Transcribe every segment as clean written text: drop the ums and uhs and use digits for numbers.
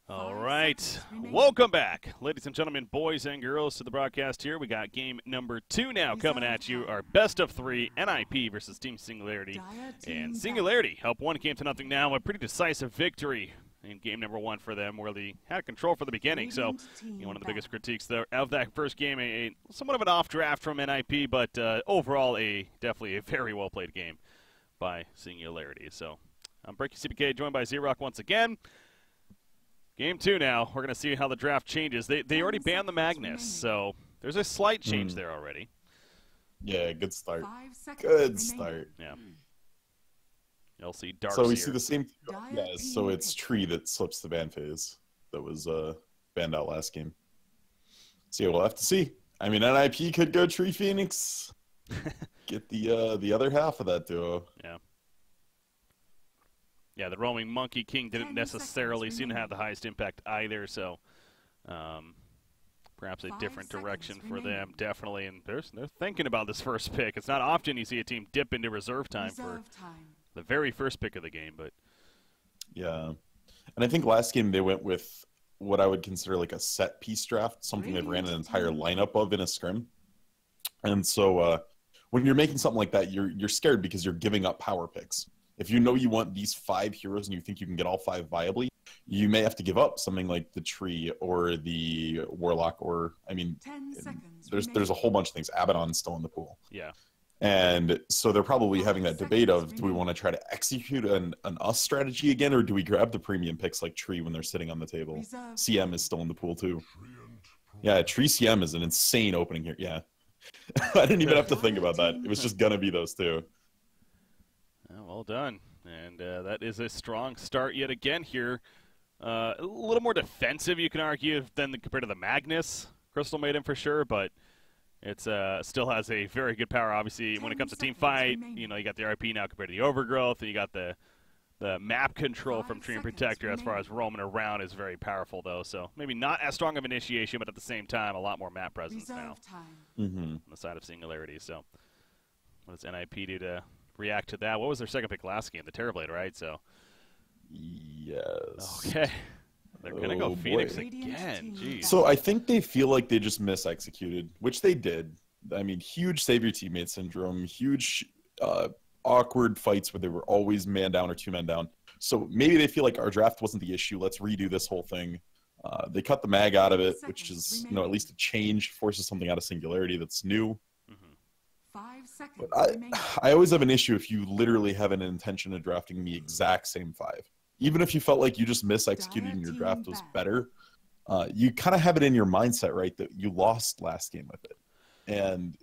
All right, welcome back, ladies and gentlemen, boys and girls, to the broadcast here. We got game number 2 now coming at you, our best of 3, NiP versus Team Singularity. And Singularity up 1-0 now, a pretty decisive victory in game number 1 for them, where they had control for the beginning. So, one of the biggest critiques there of that first game, a somewhat of an off draft from NiP, but overall definitely a very well played game by Singularity. So, I'm Breaky CPK, joined by Z-Rock once again. Game 2 now. We're going to see how the draft changes. They already banned the Magnus, so there's a slight change there already. Yeah, good start. Good start. Yeah. You'll see Darks So we here. see the same thing. Yeah, so it's Tree that slips the ban phase that was banned out last game. So yeah, we'll have to see. I mean, NiP could go Tree Phoenix. Get the other half of that duo. Yeah. Yeah, the roaming Monkey King didn't necessarily seem to have the highest impact either, so perhaps a different direction for them, definitely. And they're thinking about this first pick. It's not often you see a team dip into reserve time for the very first pick of the game, but yeah. And I think last game they went with what I would consider like a set piece draft, something they ran an entire lineup of in a scrim. And so when you're making something like that, you're scared because you're giving up power picks. If you know you want these 5 heroes and you think you can get all 5 viably, you may have to give up something like the Tree or the Warlock, or, I mean, there's a whole bunch of things. Abaddon's still in the pool. Yeah. And so they're probably having that debate of, do we want to try to execute an us strategy again, or do we grab the premium picks like Tree when they're sitting on the table? CM is still in the pool too. Yeah, Tree CM is an insane opening here. Yeah. I didn't even have to think about that. It was just going to be those two. Well done. And that is a strong start yet again here. A little more defensive, you can argue, compared to the Magnus Crystal Maiden for sure, but it's still has a very good power. Obviously, when it comes to team fight, you know, you got the RP now compared to the Overgrowth, and you got the map control from Tree and Protector as far as roaming around is very powerful, though. So maybe not as strong of initiation, but at the same time, a lot more map presence now on the side of Singularity. So what does NiP do to react to that? What was their second pick last game? The Terrorblade, right? So yes. Okay. They're going to go Phoenix again. Jeez. So I think they feel like they just mis-executed, which they did. I mean, huge save your teammate syndrome, huge awkward fights where they were always man down or 2 men down. So maybe they feel like our draft wasn't the issue. Let's redo this whole thing. They cut the mag out of it, which is, you know, at least a change, forces something out of Singularity that's new. But I always have an issue if you literally have an intention of drafting the exact same 5. Even if you felt like you just mis-executed and your draft was better, you kind of have it in your mindset, right, that you lost last game with it. And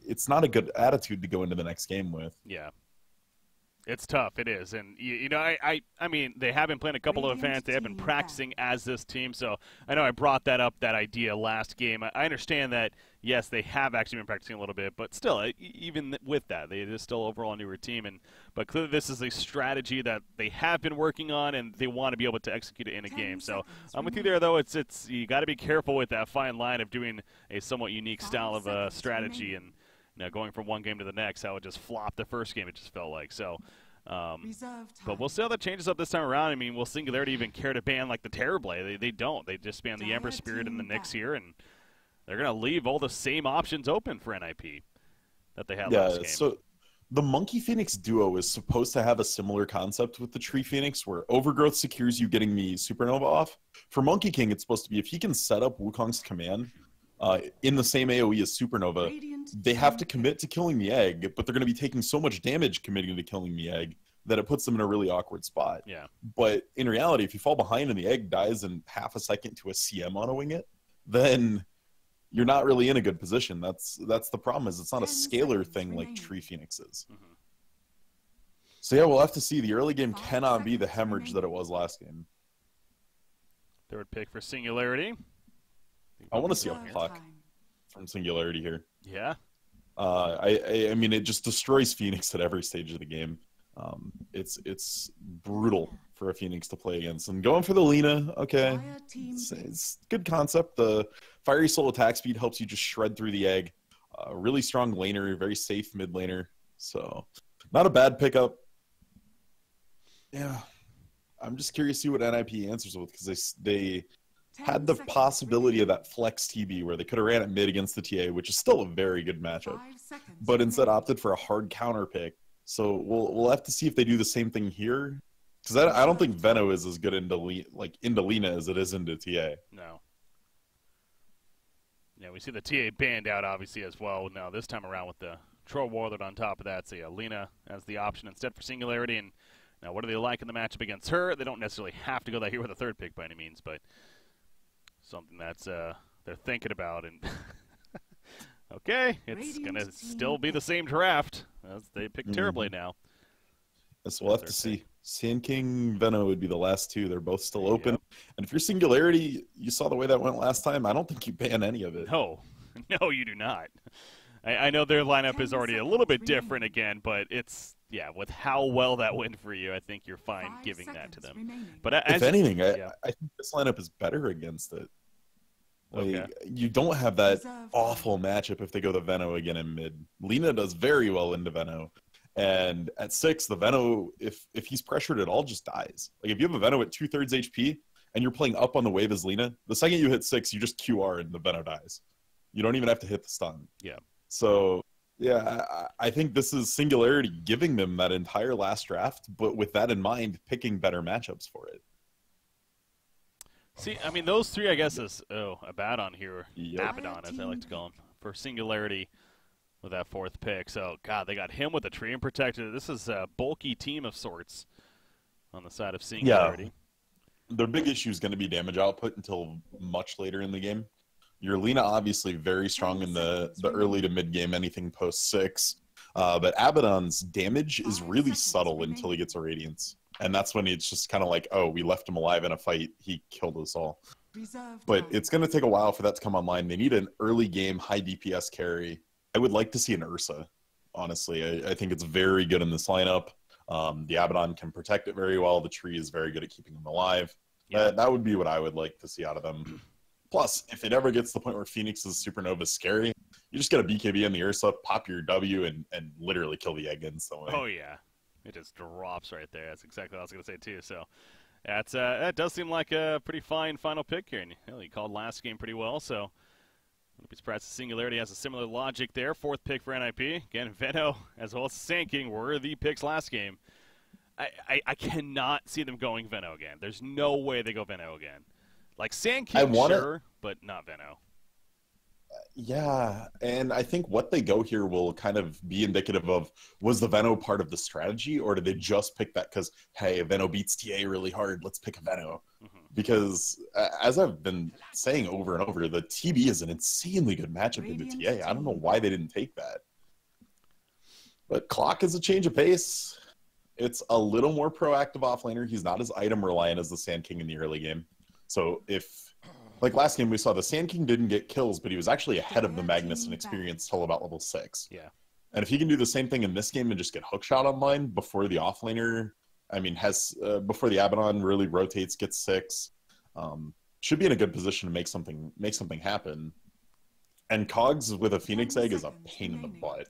it's not a good attitude to go into the next game with. Yeah. It's tough, it is. And, you know, I mean, they have been playing a couple of events. They have been practicing as this team. So I know I brought that up, that idea last game. I understand that, yes, they have actually been practicing a little bit. But still, even with that, they're still overall a newer team. But clearly this is a strategy that they have been working on, and they want to be able to execute it in a game. So I'm with you there, though. It's you got to be careful with that fine line of doing a somewhat unique style of strategy and, you know, going from one game to the next, how it just flopped the first game, it just felt like. So, but we'll see how that changes up this time around. I mean, will Singularity even care to ban like the Terrorblade? They don't. They just ban the Ember Spirit in the Nyx here, and they're going to leave all the same options open for NiP that they had last game. So the Monkey Phoenix duo is supposed to have a similar concept with the Tree Phoenix, where Overgrowth secures you getting the Supernova off. For Monkey King, it's supposed to be if he can set up Wukong's command in the same AoE as Supernova, they have to commit to killing the egg, but they're going to be taking so much damage committing to killing the egg that it puts them in a really awkward spot. Yeah. But in reality, if you fall behind and the egg dies in half a second to a CM auto-wing it, then you're not really in a good position. That's the problem, is it's not a scalar thing like Tree Phoenix is. So yeah, we'll have to see. The early game cannot be the hemorrhage that it was last game. Third pick for Singularity. I want to see a puck from Singularity here. Yeah. I mean, it just destroys Phoenix at every stage of the game. It's brutal for a Phoenix to play against. And going for the Lina, okay, it's good concept. The Fiery Soul attack speed helps you just shred through the egg. Really strong laner, very safe mid laner. So not a bad pickup. Yeah. I'm just curious to see what NiP answers with, because they had the possibility of that flex TB where they could have ran at mid against the TA, which is still a very good matchup, but instead opted for a hard counter pick. So we'll have to see if they do the same thing here, because I don't think Veno is as good into Lina as it is into TA. No. Yeah, we see the TA banned out obviously as well. Now this time around with the Troll Warlord on top of that, so yeah, Lina as the option instead for Singularity. And now what do they like in the matchup against her? They don't necessarily have to go that here with a third pick by any means, but something that's they're thinking about. And okay, it's gonna still be the same draft. They picked terribly now. So we'll have to see. Sand King, Veno would be the last two. They're both still open. Yep. And if you're Singularity, you saw the way that went last time. I don't think you ban any of it. No, no, you do not. I know their lineup is already a little bit different again, but it's, yeah, with how well that went for you, I think you're fine giving that to them. But if anything, I think this lineup is better against it. Like, you don't have that awful matchup if they go the Veno again in mid. Lina does very well into Veno. And at 6, the Veno, if he's pressured at all, just dies. Like, if you have a Veno at 2/3 HP and you're playing up on the wave as Lina, the second you hit 6, you just QR and the Veno dies. You don't even have to hit the stun. Yeah. So, yeah, I think this is Singularity giving them that entire last draft, but with that in mind, picking better matchups for it. See, I mean, those three, I guess, is Abaddon here, Abaddon, as I like to call him, for Singularity with that 4th pick. So, God, they got him with a Treant Protector. This is a bulky team of sorts on the side of Singularity. Yeah. Their big issue is going to be damage output until much later in the game. Your Lina obviously very strong in the early to mid game, anything post 6. But Abaddon's damage is really subtle until he gets a Radiance. And that's when it's just kind of like, oh, we left him alive in a fight. He killed us all. But it's going to take a while for that to come online. They need an early game, high DPS carry. I would like to see an Ursa, honestly. I think it's very good in this lineup. The Abaddon can protect it very well. The tree is very good at keeping them alive. Yeah. That would be what I would like to see out of them. Plus, if it ever gets to the point where Phoenix's Supernova is scary, you just get a BKB in the Ursa, pop your W, and literally kill the egg instantly. Oh, yeah. It just drops right there. That's exactly what I was going to say, too. So that does seem like a pretty fine final pick here. And he called last game pretty well, so I wouldn't be surprised if Singularity has a similar logic there. 4th pick for NiP. Again, Veno as well as Sand King were the picks last game. I cannot see them going Veno again. There's no way they go Veno again. Like Sand King, sure, but not Veno. Yeah, and I think what they go here will kind of be indicative of, was the Veno part of the strategy, or did they just pick that because, hey, Veno beats TA really hard, let's pick a Veno? Mm-hmm. Because, as I've been saying over and over, the TB is an insanely good matchup in the TA. I don't know why they didn't take that. But Clock is a change of pace. It's a little more proactive offlaner. He's not as item reliant as the Sand King in the early game. So if, like last game, we saw the Sand King didn't get kills, but he was actually ahead of the Magnus in experience till about level 6. Yeah. And if he can do the same thing in this game and just get hookshot online before the offlaner, before the Abaddon really rotates, gets 6, should be in a good position to make something happen. And Cogs with a Phoenix Egg is a pain in the butt.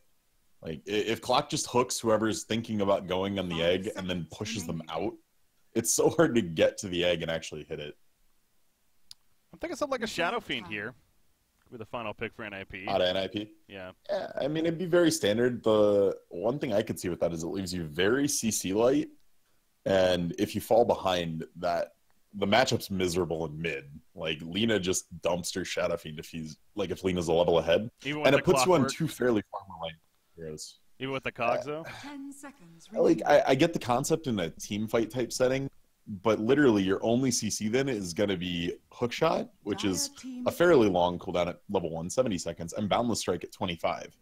Like, if Clock just hooks whoever's thinking about going on the egg and then pushes them out, it's so hard to get to the egg and actually hit it. I'm thinking something like a Shadow Fiend here with the final pick for NiP. Out of NiP? Yeah. Yeah, I mean, it'd be very standard. The one thing I could see with that is it leaves you very CC light, and if you fall behind that, the matchup's miserable in mid. Like, Lina just dumpster Shadow Fiend if Lina's a level ahead. And it puts you on 2 fairly farmer-like heroes. Even with the Cogs, though? 10 seconds. Like, I get the concept in a team fight type setting, but literally your only CC then is going to be Hookshot, which is a fairly long cooldown at level 1, 70 seconds, and Boundless Strike at 25.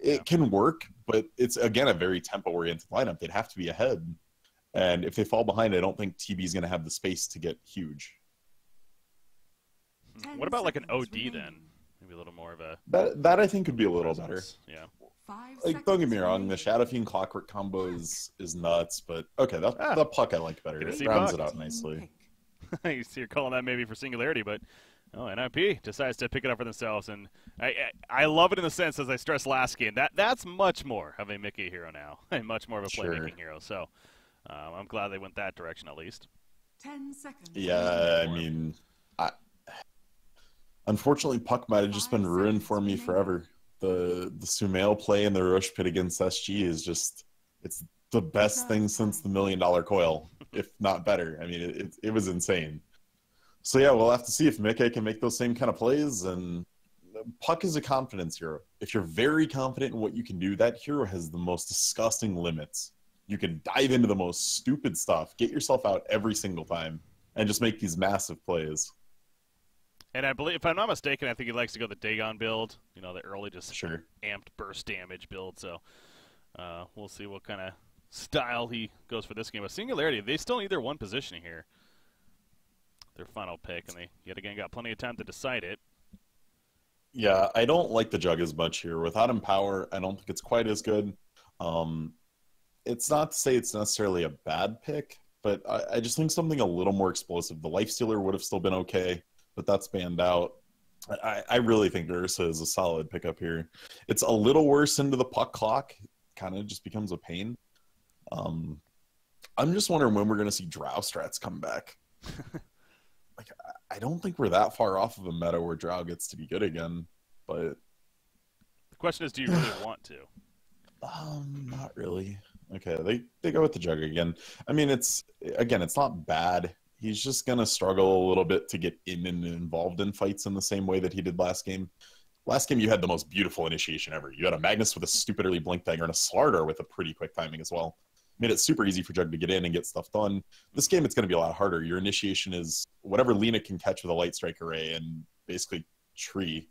It can work, but it's, again, a very tempo-oriented lineup. They'd have to be ahead. And if they fall behind, I don't think TB is going to have the space to get huge. What about like an OD then? Maybe a little more of a... That I think could be a little better. Yeah. Like, don't get me wrong, the Shadow Fiend Clockwork combo is nuts, but okay, the Puck I like better. It rounds it out nicely. You're calling that maybe for Singularity, but NiP decides to pick it up for themselves, and I love it in the sense, as I stressed last game, that's much more of a Mickey hero now, and much more of a playmaking hero. So I'm glad they went that direction at least. 10 seconds. Yeah, I mean, unfortunately, Puck might have just been ruined for me forever. The Sumail play in the Rush pit against SG is just, it's the best thing since the $1 Million Coil, if not better. I mean, it was insane. So yeah, we'll have to see if Mikke can make those same kind of plays. And Puck is a confidence hero. If you're very confident in what you can do, that hero has the most disgusting limits. You can dive into the most stupid stuff, get yourself out every single time, and just make these massive plays. And I believe, if I'm not mistaken, I think he likes to go the Dagon build. You know, the early just Sure. amped burst damage build. So we'll see what kind of style he goes for this game. But Singularity, they still need their one positioning here. Their final pick, and they yet again got plenty of time to decide it. Yeah, I don't like the Jug as much here. Without Empower, I don't think it's quite as good. It's not to say it's necessarily a bad pick, but I just think something a little more explosive. The Lifestealer would have still been okay, but that's banned out. I really think Ursa is a solid pickup here. It's a little worse into the puck clock. Kind of just becomes a pain. I'm just wondering when we're going to see Drow strats come back. Like, I don't think we're that far off of a meta where Drow gets to be good again, but The question is, do you really want to? not really. Okay, they go with the Jug again. I mean, it's not bad. He's just gonna struggle a little bit to get in and involved in fights in the same way that he did last game. Last game, you had the most beautiful initiation ever. You had a Magnus with a stupid early blink dagger and a Slardar with a pretty quick timing as well. Made it super easy for Jug to get in and get stuff done. This game, it's going to be a lot harder. Your initiation is whatever Lena can catch with a Light Strike Array and basically tree.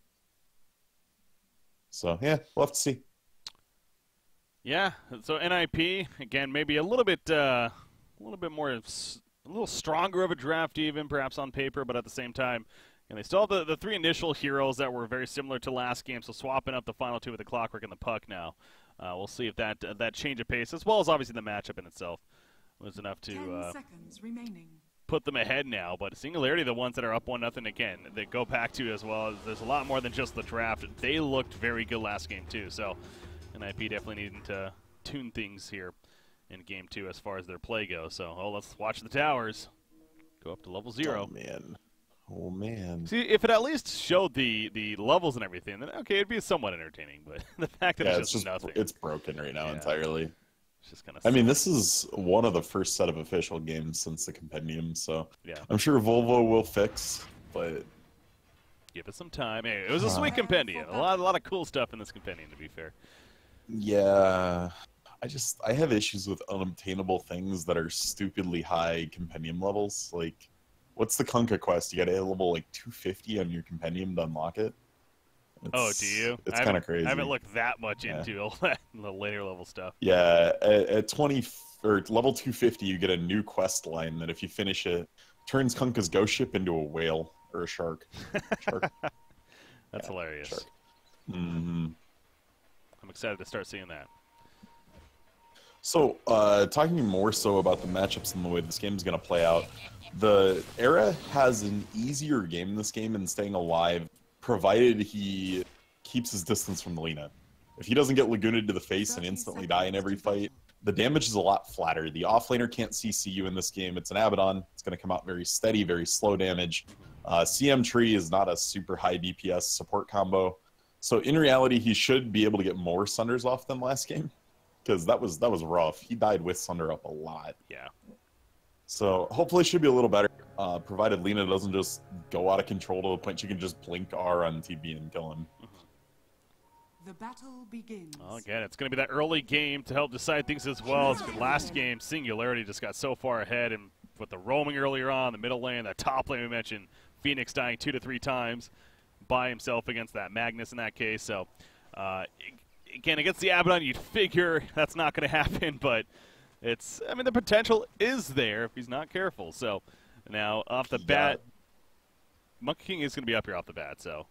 So, yeah, we'll have to see. Yeah, so NiP, again, maybe a little bit more, a little stronger of a draft even, perhaps on paper, but at the same time, and they still have the three initial heroes that were very similar to last game, so swapping up the final two with the Clockwork and the Puck now. We'll see if that change of pace, as well as obviously the matchup in itself, was enough to 10 seconds remaining. put them ahead now. But Singularity, the ones that are up 1-0 again, they go back to as well. There's a lot more than just the draft. They looked very good last game too, so NiP definitely needing to tune things here in game 2 as far as their play goes. So, let's watch the towers go up to level 0. Oh man. See, if it at least showed the levels and everything, then okay, it'd be somewhat entertaining. But the fact that it's just nothing, it's broken right now entirely. It's just kind of. I mean, this is one of the first set of official games since the compendium, so yeah, I'm sure Volvo will fix, but give it some time. Hey, it was a sweet compendium. A lot of cool stuff in this compendium, to be fair. Yeah, I have issues with unobtainable things that are stupidly high compendium levels. Like, what's the Kunkka quest? You got to hit level like 250 on your compendium to unlock it. Do you? It's kind of crazy. I haven't looked that much into all that the later level stuff. Yeah, at 20 or level 250, you get a new quest line that if you finish it, turns Kunkka's ghost ship into a whale or a shark. That's hilarious. Shark. Mm-hmm. I'm excited to start seeing that. So, talking more so about the matchups and the way this game is going to play out, the Era has an easier game in this game in staying alive, provided he keeps his distance from the Lina. If he doesn't get Lagooned to the face and instantly die in every fight, the damage is a lot flatter. The offlaner can't CC you in this game. It's an Abaddon. It's going to come out very steady, very slow damage. CM Tree is not a super high DPS support combo. So in reality, he should be able to get more Sunders off than last game, because that was rough. He died with Sunder up a lot. Yeah. So hopefully it should be a little better, provided Lena doesn't just go out of control to the point she can just blink R on TB and kill him. The battle begins. Well, again, it's going to be that early game to help decide things as well. As last game, Singularity just got so far ahead, and with the roaming earlier on, the middle lane, that top lane we mentioned, Phoenix dying 2 to 3 times by himself against that Magnus in that case. So, again, against the Abaddon, you'd figure that's not going to happen, but the potential is there if he's not careful. So, now, off the bat, Monkey King is going to be up here off the bat, so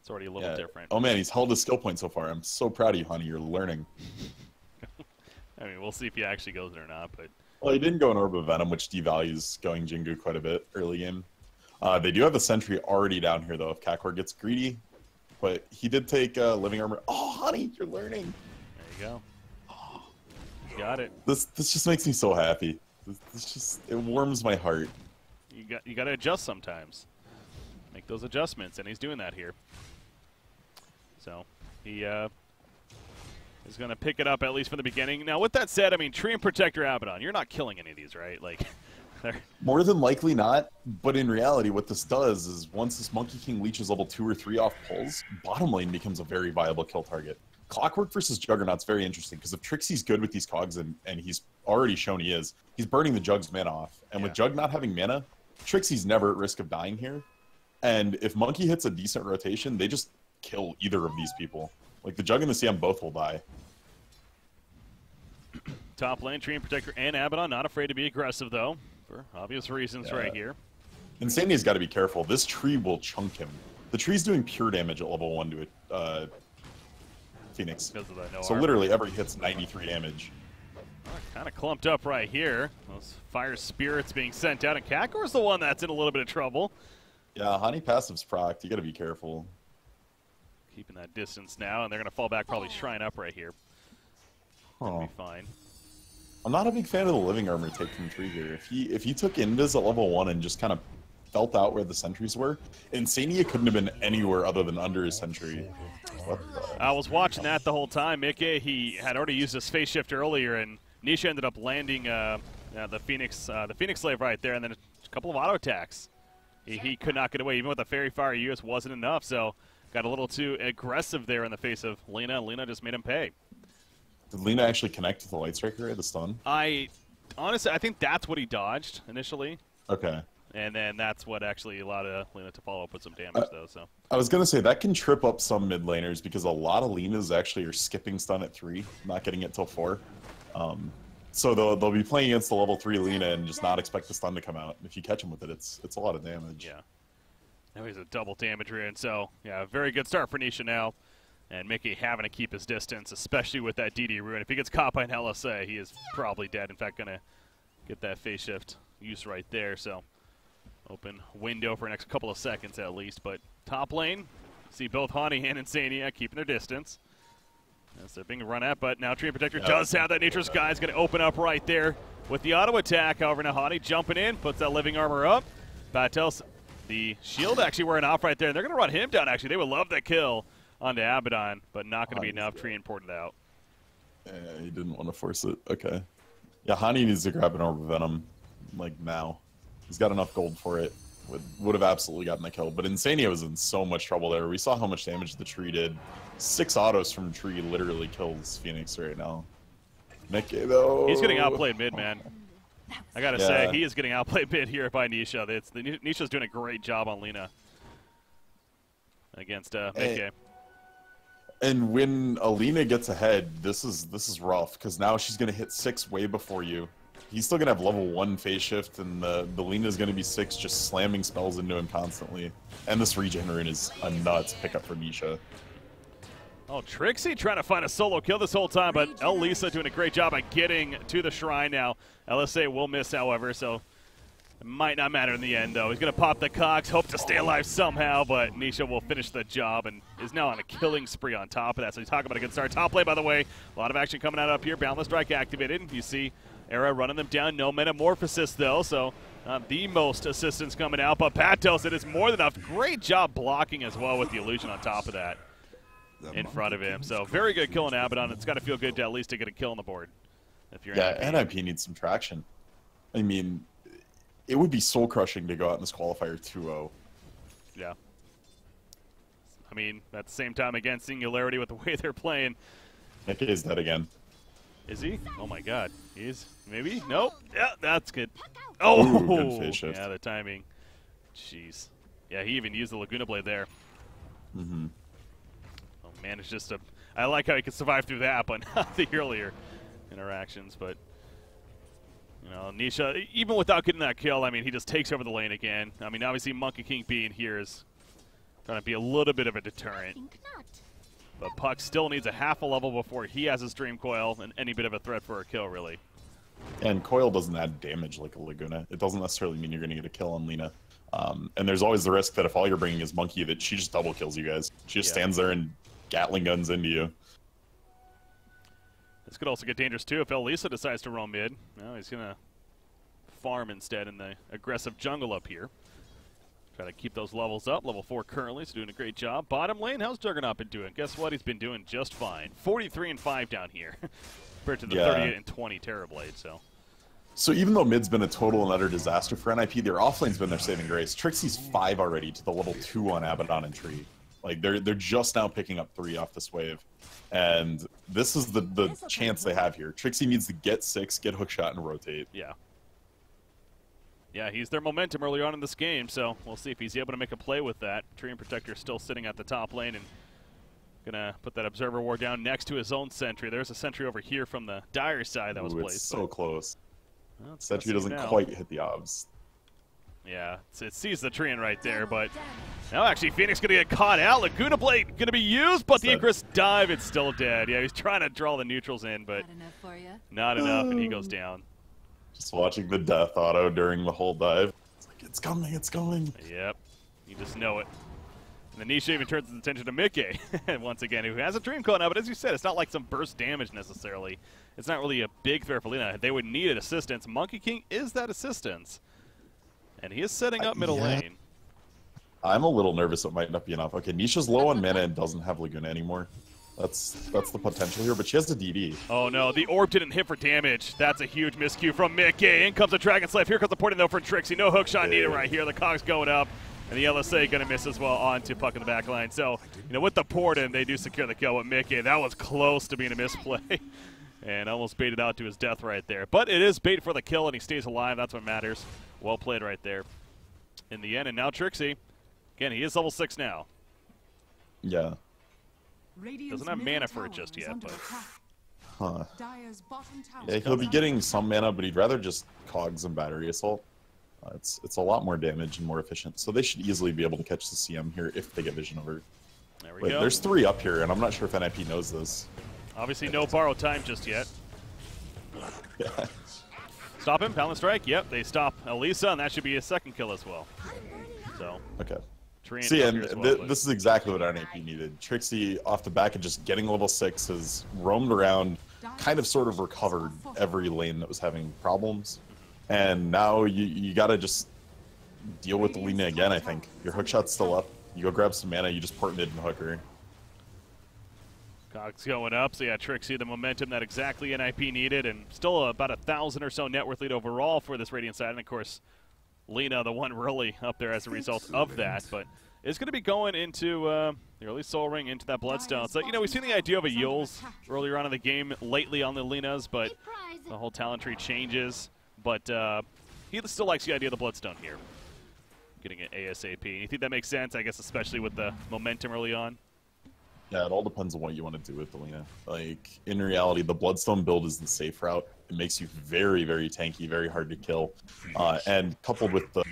it's already a little different. Oh, man, he's held his skill point so far. I'm so proud of you, honey. You're learning. I mean, we'll see if he actually goes there or not, but... Well, he didn't go in Orb of Venom, which devalues going Jingu quite a bit early game. They do have the Sentry already down here, though, if Kakor gets greedy. But he did take Living Armor. Oh, honey, you're learning. There you go. Got it. This just makes me so happy. It warms my heart. You got to adjust sometimes. Make those adjustments, and he's doing that here. So he is going to pick it up at least from the beginning. Now, with that said, I mean, Tree and Protector Abaddon, you're not killing any of these, right? Like, more than likely not. But in reality, what this does is once this Monkey King leeches level 2 or 3 off pulls, bottom lane becomes a very viable kill target. Clockwork versus Juggernaut's very interesting because if Trixie's good with these cogs and he's already shown he is, he's burning the Jug's mana off. And with Jug not having mana, Trixie's never at risk of dying here. And if Monkey hits a decent rotation, they just kill either of these people. Like the Jug and the CM both will die. Top lane, Tree and Protector and Abaddon, not afraid to be aggressive though, for obvious reasons right here. Insanity's got to be careful. This tree will chunk him. The tree's doing pure damage at level 1 to it. Phoenix. So literally every hit's 93 damage. Kind of clumped up right here. Those fire spirits being sent out, and Kakor's the one that's in a little bit of trouble. Yeah, Honey passive's procced. You got to be careful. Keeping that distance now, and they're going to fall back, probably Shrine up right here. That'll be fine. I'm not a big fan of the living armor take from Tree here. If he took Invis at level 1 and just kind of felt out where the sentries were, Insania couldn't have been anywhere other than under his sentry. I was watching that the whole time. Mickey, he had already used his phase shift earlier, and Nisha ended up landing the Phoenix Slave right there, and then a couple of auto attacks. He could not get away. Even with the Fairy Fire US wasn't enough, so got a little too aggressive there in the face of Lena, and Lena just made him pay. Did Lena actually connect with the Light Striker at the stun? Honestly, I think that's what he dodged initially. Okay. And then that's what actually allowed Lena to follow up with some damage, though. So I was going to say, that can trip up some mid laners because a lot of Lenas actually are skipping stun at 3, not getting it till 4. So they'll be playing against the level 3 Lena and just not expect the stun to come out. If you catch him with it, it's a lot of damage. Yeah. Now he's a double damage rune, so yeah, very good start for Nisha now. And Mickey having to keep his distance, especially with that DD rune. If he gets caught by an LSA, he is probably dead. In fact, going to get that phase shift use right there. So open window for the next couple of seconds at least. But top lane, see both Hani and Insania keeping their distance as they're being run at. But now Tree and Protector does have that Nature's Guy. Is going to open up right there with the auto attack. However, now Hani jumping in, puts that living armor up. Battels, the shield actually wearing off right there. And they're going to run him down, actually. They would love that kill onto Abaddon, but not going to be enough. Tree imported out. Yeah, he didn't want to force it. Okay. Yeah, Hani needs to grab an Orb of Venom, like, now. He's got enough gold for it. Would have absolutely gotten the kill. But Insania was in so much trouble there. We saw how much damage the Tree did. 6 autos from Tree literally kills Phoenix right now. Mickey, though. He's getting outplayed mid, man. I got to say, he is getting outplayed mid here by Nisha. Nisha's doing a great job on Lena against Mickey. And when Alina gets ahead, this is rough because now she's gonna hit 6 way before you. He's still gonna have level 1 phase shift, and the Lena's gonna be 6, just slamming spells into him constantly. And this regen rune is a nuts pickup for Nisha. Oh, Trixie trying to find a solo kill this whole time, but Elisa doing a great job at getting to the shrine now. LSA will miss, however, so it might not matter in the end, though. He's going to pop the cogs, hope to stay alive somehow, but Nisha will finish the job and is now on a killing spree on top of that. So he's talking about a good start. Top play, by the way. A lot of action coming out up here. Boundless Strike activated. You see Era running them down. No Metamorphosis, though, so not the most assistance coming out. But Pat tells it is more than enough. Great job blocking as well with the illusion on top of that in front of him. So very good kill on Abaddon. It's got to feel good to at least to get a kill on the board. If you're NiP needs some traction. I mean, it would be soul crushing to go out in this qualifier 2-0. Yeah. I mean, at the same time, again, Singularity with the way they're playing. Nick is dead again. Is he? Oh my god. He's maybe? Nope. Yeah, that's good. Oh! Ooh, good phase shift. Yeah, the timing. Jeez. Yeah, he even used the Laguna Blade there. Mm-hmm. Oh, managed just to... I like how he could survive through that, but not the earlier interactions, but... You know, Nisha, even without getting that kill, I mean, he just takes over the lane again. I mean, obviously, Monkey King being here is going to be a little bit of a deterrent. But Puck still needs a half a level before he has his Dream Coil and any bit of a threat for a kill, really. And Coil doesn't add damage like a Laguna. It doesn't necessarily mean you're going to get a kill on Lena. And there's always the risk that if all you're bringing is Monkey, that she just double kills you guys. She just stands there and Gatling guns into you. This could also get dangerous too if Elisa decides to roam mid. No, he's going to farm instead in the aggressive jungle up here. Try to keep those levels up. Level 4 currently, so doing a great job. Bottom lane, how's Juggernaut been doing? Guess what? He's been doing just fine. 43 and 5 down here compared to the 38 and 20 Terrorblade. So even though mid's been a total and utter disaster for NiP, their offlane's been their saving grace. Trixie's 5 already to the level 2 on Abaddon and Tree. Like they're just now picking up 3 off this wave. And this is the chance they have here. Trixie needs to get 6, get hookshot, and rotate. Yeah. Yeah, he's their momentum early on in this game, so we'll see if he's able to make a play with that. Treant Protector still sitting at the top lane and gonna put that Observer Ward down next to his own sentry. There's a sentry over here from the Dire side that was placed. It's so close. Well, sentry doesn't quite hit the obs. Yeah, it sees the Treant right there, but now actually Phoenix gonna get caught out. Laguna Blade gonna be used, but the Ingress dive, it's still dead. Yeah, he's trying to draw the neutrals in, but not enough, and he goes down. Just watching the death auto during the whole dive. It's like, it's coming, it's coming. Yep, you just know it. And the Nisha even turns his attention to Mickey, once again, who has a Dream Coil now, but as you said, it's not like some burst damage necessarily. It's not really a big threat for Lina. They would need assistance. Monkey King is that assistance. And he is setting up middle lane. I'm a little nervous it might not be enough. Okay, Nisha's low on mana and doesn't have Laguna anymore. That's the potential here, but she has the DD. Oh no, the orb didn't hit for damage. That's a huge miscue from Mickey. In comes a Dragon Slave. Here comes the porting though for Trixie. No hookshot needed right here. The cog's going up. And the LSA going to miss as well onto Puck in the back line. So, with the port in, they do secure the kill with Mickey. That was close to being a misplay. And almost baited out to his death right there. But it is bait for the kill, and he stays alive. That's what matters. Well played right there in the end. And now Trixie. Again, he is level 6 now. Yeah. Doesn't have mana for it just yet, but... Huh. Yeah, he'll be getting some mana, but he'd rather just cogs and battery assault. It's a lot more damage and more efficient, so they should easily be able to catch the CM here if they get vision over. There we go. There's 3 up here, and I'm not sure if NiP knows this. Obviously no borrow time just yet. Yeah. Stop him, Paladin Strike. Yep, they stop Elisa, and that should be a second kill as well. So. Okay. Treant See, and well, this is exactly what NiP needed. Trixie, off the back of just getting level 6, has roamed around, kind of sort of recovered every lane that was having problems. And now you got to just deal with the Lina again, I think. Your hookshot's still up. You go grab some mana, you just port mid and hook her. Cog's going up, so yeah, Trixie, the momentum that exactly NiP needed, and still about 1,000 or so net worth lead overall for this Radiant side. And of course, Lina, the one really up there as a result of that. But it's going to be going into the early Soul Ring, into that Bloodstone. So, we've seen the idea of a Yules earlier on in the game lately on the Linas, but the whole talent tree changes. But he still likes the idea of the Bloodstone here, getting it ASAP. You think that makes sense, I guess, especially with the momentum early on? Yeah, it all depends on what you want to do with the Lina. Like, in reality, the Bloodstone build is the safe route. It makes you very, very tanky, very hard to kill. And coupled with the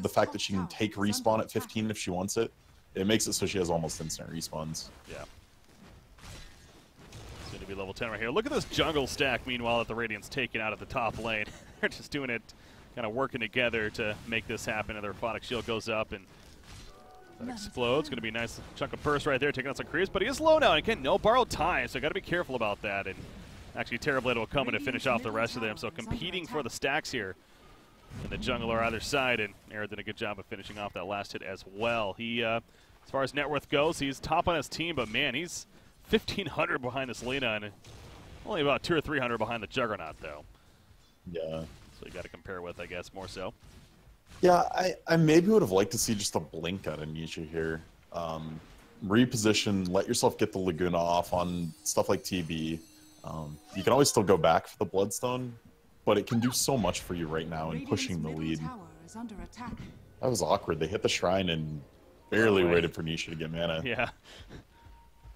fact that she can take respawn at 15 if she wants it, it makes it so she has almost instant respawns. Yeah. It's going to be level 10 right here. Look at this jungle stack, meanwhile, that the Radiant's taken out at the top lane. They're just doing it, kind of working together to make this happen. And their Robotic Shield goes up, and that explodes. Going to be a nice chunk of burst right there, taking out some creeps. But he is low now, and again, no borrowed time, so got to be careful about that. And actually, Terrorblade will come in to finish off the rest of them. So competing for the stacks here in the jungle or either side, and Aaron did a good job of finishing off that last hit as well. He, as far as net worth goes, he's top on his team, but man, he's 1,500 behind this Lina, and only about 200 or 300 behind the Juggernaut, though. Yeah. So you got to compare with, I guess, more so. Yeah, I maybe would have liked to see just a blink out of Nisha here. Reposition, let yourself get the Laguna off on stuff like TB. You can always still go back for the Bloodstone, but it can do so much for you right now in pushing the lead. That was awkward. They hit the shrine and barely waited for Nisha to get mana. Yeah.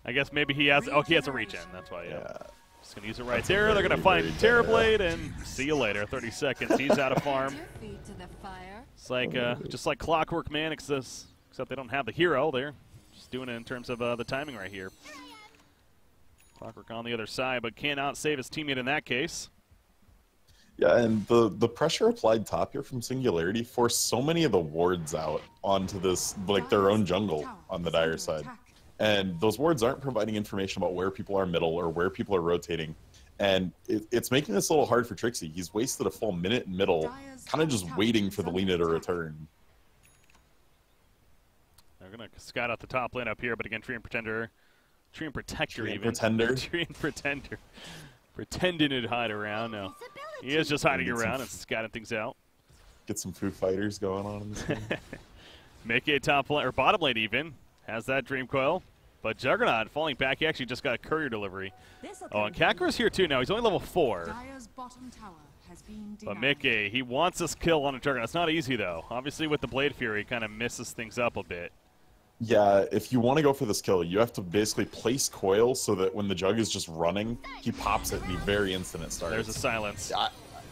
I guess maybe he has. Oh, he has a regen. That's why. Yeah. Just gonna use it right there. They're gonna find Terrorblade and see you later. 30 seconds. He's out of farm. It's like just like Clockwork Man, except they don't have the hero. They're just doing it in terms of the timing right here. Clockwork on the other side, but cannot save his teammate in that case. Yeah, and the pressure applied top here from Singularity forced so many of the wards out onto this, like, their own jungle on the Dire side. and those wards aren't providing information about where people are middle or where people are rotating. And it's making this a little hard for Trixie. He's wasted a full minute in middle, kind of just waiting for the Lina to return. They're going to scout out the top lane up here, but again, Treant Protector Treant Pretender. Pretending to hide around. No, he is just hiding around and scouting things out. Get some Foo Fighters going on in this game. Mickey top lane, or bottom lane even, has that Dream Coil. But Juggernaut falling back, he actually just got a courier delivery. Oh, and Kakarot's here too now. He's only level 4. But Mickey, he wants this kill on a Juggernaut. It's not easy though. Obviously with the Blade Fury, kind of misses things up a bit. Yeah, if you want to go for this kill, you have to basically place coil so that when the Jug is just running, he pops it and the very instant it starts. There's a silence.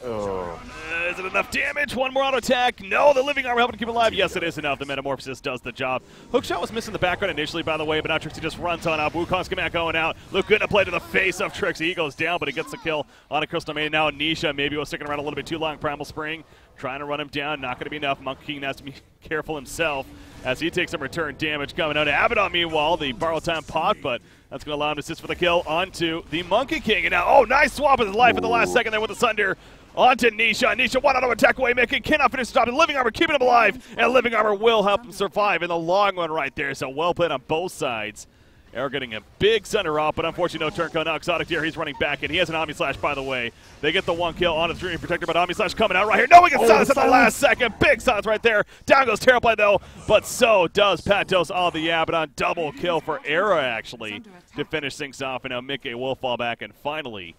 Oh. Is it enough damage? One more auto attack. No, the living armor helping to keep it alive. Yes, it is enough. The Metamorphosis does the job. Hookshot was missing the background initially, by the way, but now Trixie just runs on out. Wukong's command going out. Luguna play to the face of Trixie. He goes down, but he gets the kill on a Crystal Maiden. Now Nisha maybe was sticking around a little bit too long. Primal Spring trying to run him down. Not going to be enough. Monkey King has to be careful himself as he takes some return damage coming out. Abaddon, meanwhile, the borrow time pot, but that's going to allow him to assist for the kill onto the Monkey King. And now, oh, nice swap of his life at the last second there with the Sunder. Onto Nisha. Nisha, one auto attack away. Mickey cannot finish stopping. Living Armor keeping him alive. And Living Armor will help him survive in the long run right there. So well played on both sides. Arrow getting a big center off, but unfortunately no turncoat. Now Exotic Deer, he's running back, and he has an Omni Slash, by the way. They get the one kill on the Dream Protector, but Omni Slash coming out right here. No, we get silence at the last second. Big silence right there. Down goes Terrorblade, though, but so does Patos on the Abaddon. Double kill for Arrow, actually, to finish things off, and now Mickey will fall back, and finally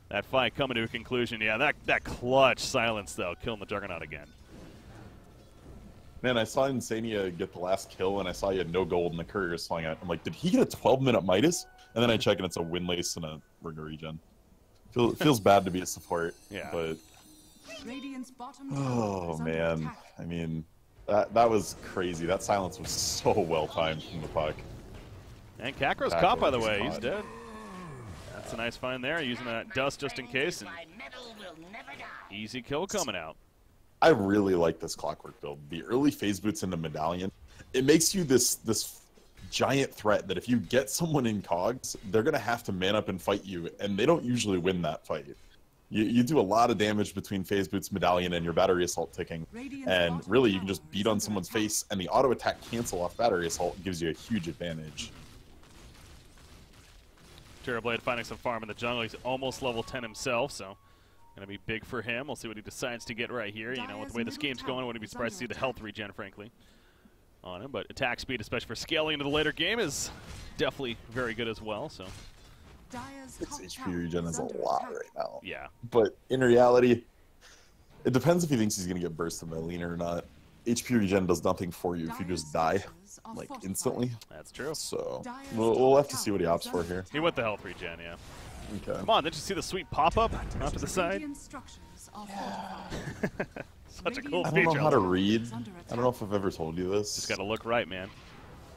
that fight coming to a conclusion. Yeah, that clutch silence, though, killing the Juggernaut again. Man, I saw Insania get the last kill, and I saw he had no gold, and the courier was flying out. I'm like, did he get a 12-minute Midas? And then I check, and it's a Windlace and a Rigor regen. Feels bad to be a support, yeah. But oh man, I mean, that was crazy. That silence was so well timed from the puck. And Kakarot's caught, by the way. He's dead. That's a nice find there, using that dust just in case. And easy kill coming out. I really like this Clockwork build. The early phase boots into Medallion, it makes you this giant threat that if you get someone in cogs, they're going to have to man up and fight you, and they don't usually win that fight. You do a lot of damage between phase boots, Medallion, and your battery assault ticking, and really you can just beat on someone's face, and the auto attack cancel off battery assault gives you a huge advantage. Terrorblade finding some farm in the jungle. He's almost level 10 himself, so going to be big for him. We'll see what he decides to get right here. You know, with the way this game's going, I wouldn't be surprised to see the health regen, frankly, on him. But attack speed, especially for scaling into the later game, is definitely very good as well. So 6 HP regen is a lot right now. Yeah. But in reality, it depends if he thinks he's going to get bursted by Lina or not. HP regen does nothing for you if you just die, like, instantly. That's true. So we'll have to see what he opts for here. He went the health regen, yeah. Okay. Come on, didn't you see the sweet pop-up off to the side? Such a cool feature. I don't know how to read. I don't know if I've ever told you this. Just got to look right, man.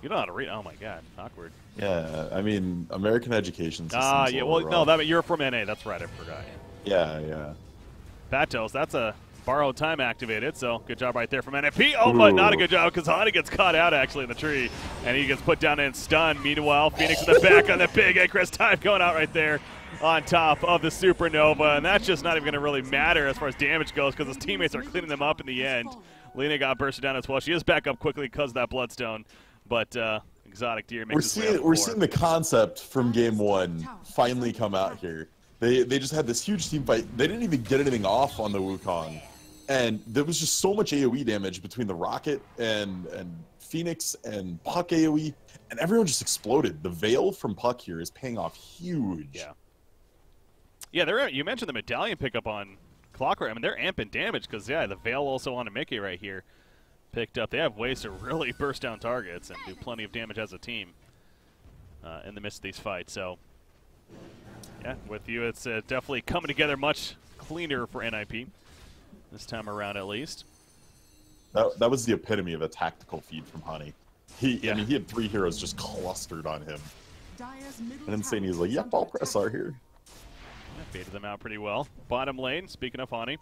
You know how to read. Oh, my God. Awkward. Yeah, I mean, American education system. Ah, yeah, well, no, you're from NA. That's right, I forgot. Yeah. Patos, that's a borrowed time activated, so good job right there from NFP. Oh, but not a good job because Hani gets caught out, actually, in the tree, and he gets put down and stunned. Meanwhile, Phoenix in the back on the big Icarus time going out right there on top of the Supernova, and that's just not even going to really matter as far as damage goes because his teammates are cleaning them up in the end. Lina got bursted down as well. She is back up quickly because of that Bloodstone, but Exotic Deer makes we're seeing the concept from Game 1 finally come out here. They just had this huge team fight. They didn't even get anything off on the Wukong. And there was just so much AoE damage between the Rocket and Phoenix and Puck AoE, and everyone just exploded. The Veil from Puck here is paying off huge. Yeah, you mentioned the Medallion pickup on Clockwork. I mean, they're amping damage because, yeah, the Veil also on a Mickey right here picked up. They have ways to really burst down targets and do plenty of damage as a team in the midst of these fights. So, yeah, with you, it's definitely coming together much cleaner for NiP. This time around, at least. That was the epitome of a tactical feed from Hani. I mean, he had 3 heroes just clustered on him. And Insane, he's like, yep, I'll press R here. Yeah, baited them out pretty well. Bottom lane, speaking of Hani,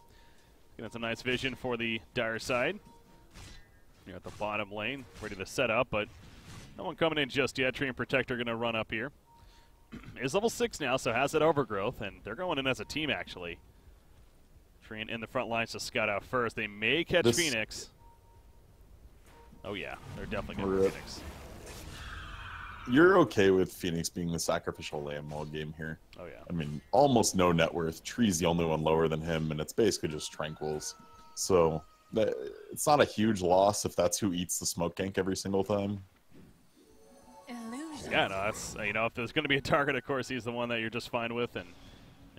getting some nice vision for the Dire side. You're at the bottom lane, ready to set up, but No one coming in just yet. Tree and Protector going to run up here. Is level 6 now, so has that overgrowth, and they're going in as a team, actually. Tree in the front lines to scout out first. They may catch Phoenix. Oh, yeah. They're definitely going to Phoenix. You're okay with Phoenix being the sacrificial lamb all game here. Oh, yeah. I mean, almost no net worth. Tree's the only one lower than him, and it's basically just Tranquils. So it's not a huge loss if that's who eats the smoke gank every single time. Yeah, no, that's, if there's going to be a target, of course, he's the one that you're just fine with, and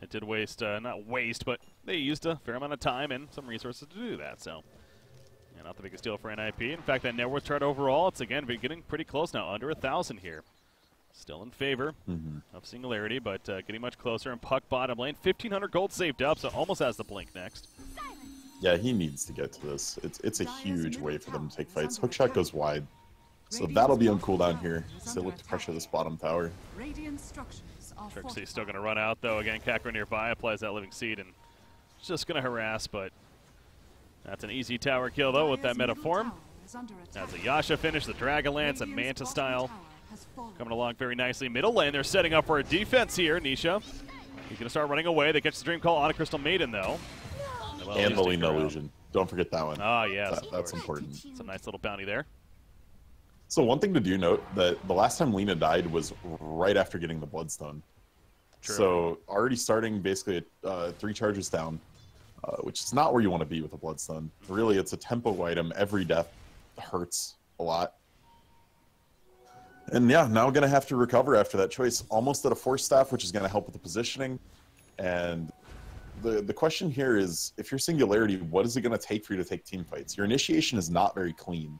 it did waste, not waste, but they used a fair amount of time and some resources to do that, so. Yeah, not the biggest deal for NiP. In fact, that net worth chart overall, it's, again, getting pretty close now, under 1,000 here. Still in favor of Singularity, but getting much closer, and Puck bottom lane, 1,500 gold saved up, so almost has the blink next. Yeah, he needs to get to this. It's a huge way for them to take fights. Hookshot goes wide. So that'll be on cooldown here. So look to pressure this bottom tower. Trixie's still going to run out, though. Again, Kakra nearby applies that Living Seed, and just going to harass, but that's an easy tower kill, though, with that meta form. That's a Yasha finish, the Dragonlance, and Manta style. Coming along very nicely. Middle lane, they're setting up for a defense here. Nisha, he's going to start running away. They catch the Dream Call on a Crystal Maiden, though. And the Lina illusion. Don't forget that one. Ah, yes. That's important. It's a nice little bounty there. So one thing to do note, that the last time Lina died was right after getting the Bloodstone. True. So already starting basically at 3 charges down, which is not where you want to be with a Bloodstone. Really, it's a tempo item. Every death hurts a lot. And yeah, now going to have to recover after that choice. Almost at a Force Staff, which is going to help with the positioning. And the question here is, if you're Singularity, what is it going to take for you to take team fights? Your initiation is not very clean.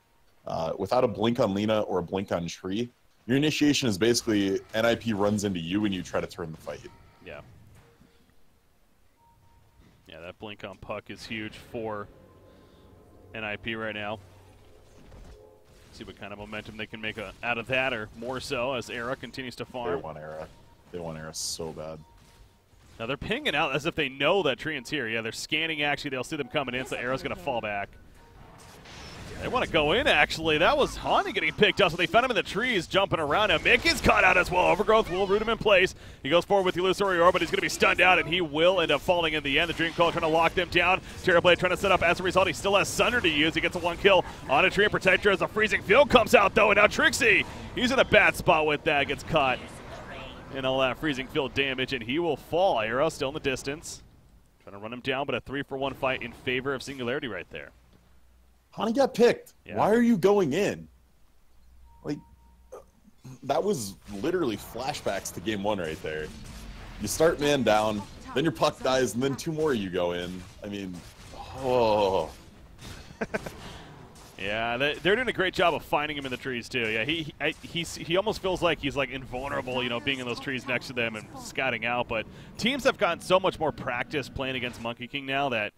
Without a blink on Lina or a blink on Tree, your initiation is basically NiP runs into you and you try to turn the fight. Yeah. Yeah, that blink on Puck is huge for NiP right now. See what kind of momentum they can make out of that, or more so as Era continues to farm. They want Era. They want Era so bad. Now they're pinging out as if they know that Treant's here. Yeah, they're scanning actually. They'll see them coming in, so Era's going to fall back. They want to go in, actually. That was Hani getting picked up, so they found him in the trees, jumping around. Now Mick is caught out as well. Overgrowth will root him in place. He goes forward with the Illusory Orb, but he's going to be stunned out, and he will end up falling in the end. The Dream Call trying to lock them down. Terrorblade trying to set up. As a result, he still has Sunder to use. He gets a 1 kill on a Tree and Protector as a Freezing Field comes out, though. And now Trixie, he's in a bad spot with that. Gets caught in all that Freezing Field damage, and he will fall. Arrow still in the distance. Trying to run him down, but a 3-for-1 fight in favor of Singularity right there. Hani got picked. Yeah. Why are you going in? Like, that was literally flashbacks to game 1 right there. You start man down, then your Puck dies, and then 2 more you go in. I mean, oh. Yeah, they're doing a great job of finding him in the trees too. Yeah, he almost feels like he's like invulnerable, being in those trees next to them and scouting out. But teams have gotten so much more practice playing against Monkey King now that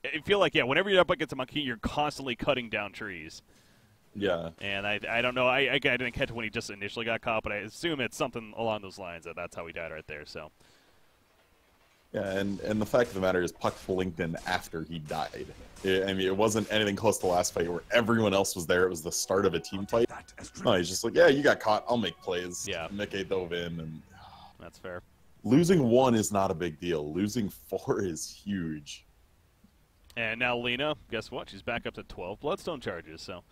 I feel like, yeah, whenever you're up against a Monkey King, you're constantly cutting down trees. Yeah. And I don't know. I didn't catch when he just initially got caught, but I assume it's something along those lines. That's how he died right there. So. Yeah, and the fact of the matter is Puck blinked in after he died. I mean, it wasn't anything close to the last fight where everyone else was there. It was the start of a team fight. No, he's just like, yeah, you got caught. I'll make plays. Yeah. Mick dove in. And that's fair. Losing 1 is not a big deal. Losing 4 is huge. And now Lina, guess what? She's back up to 12 Bloodstone charges. So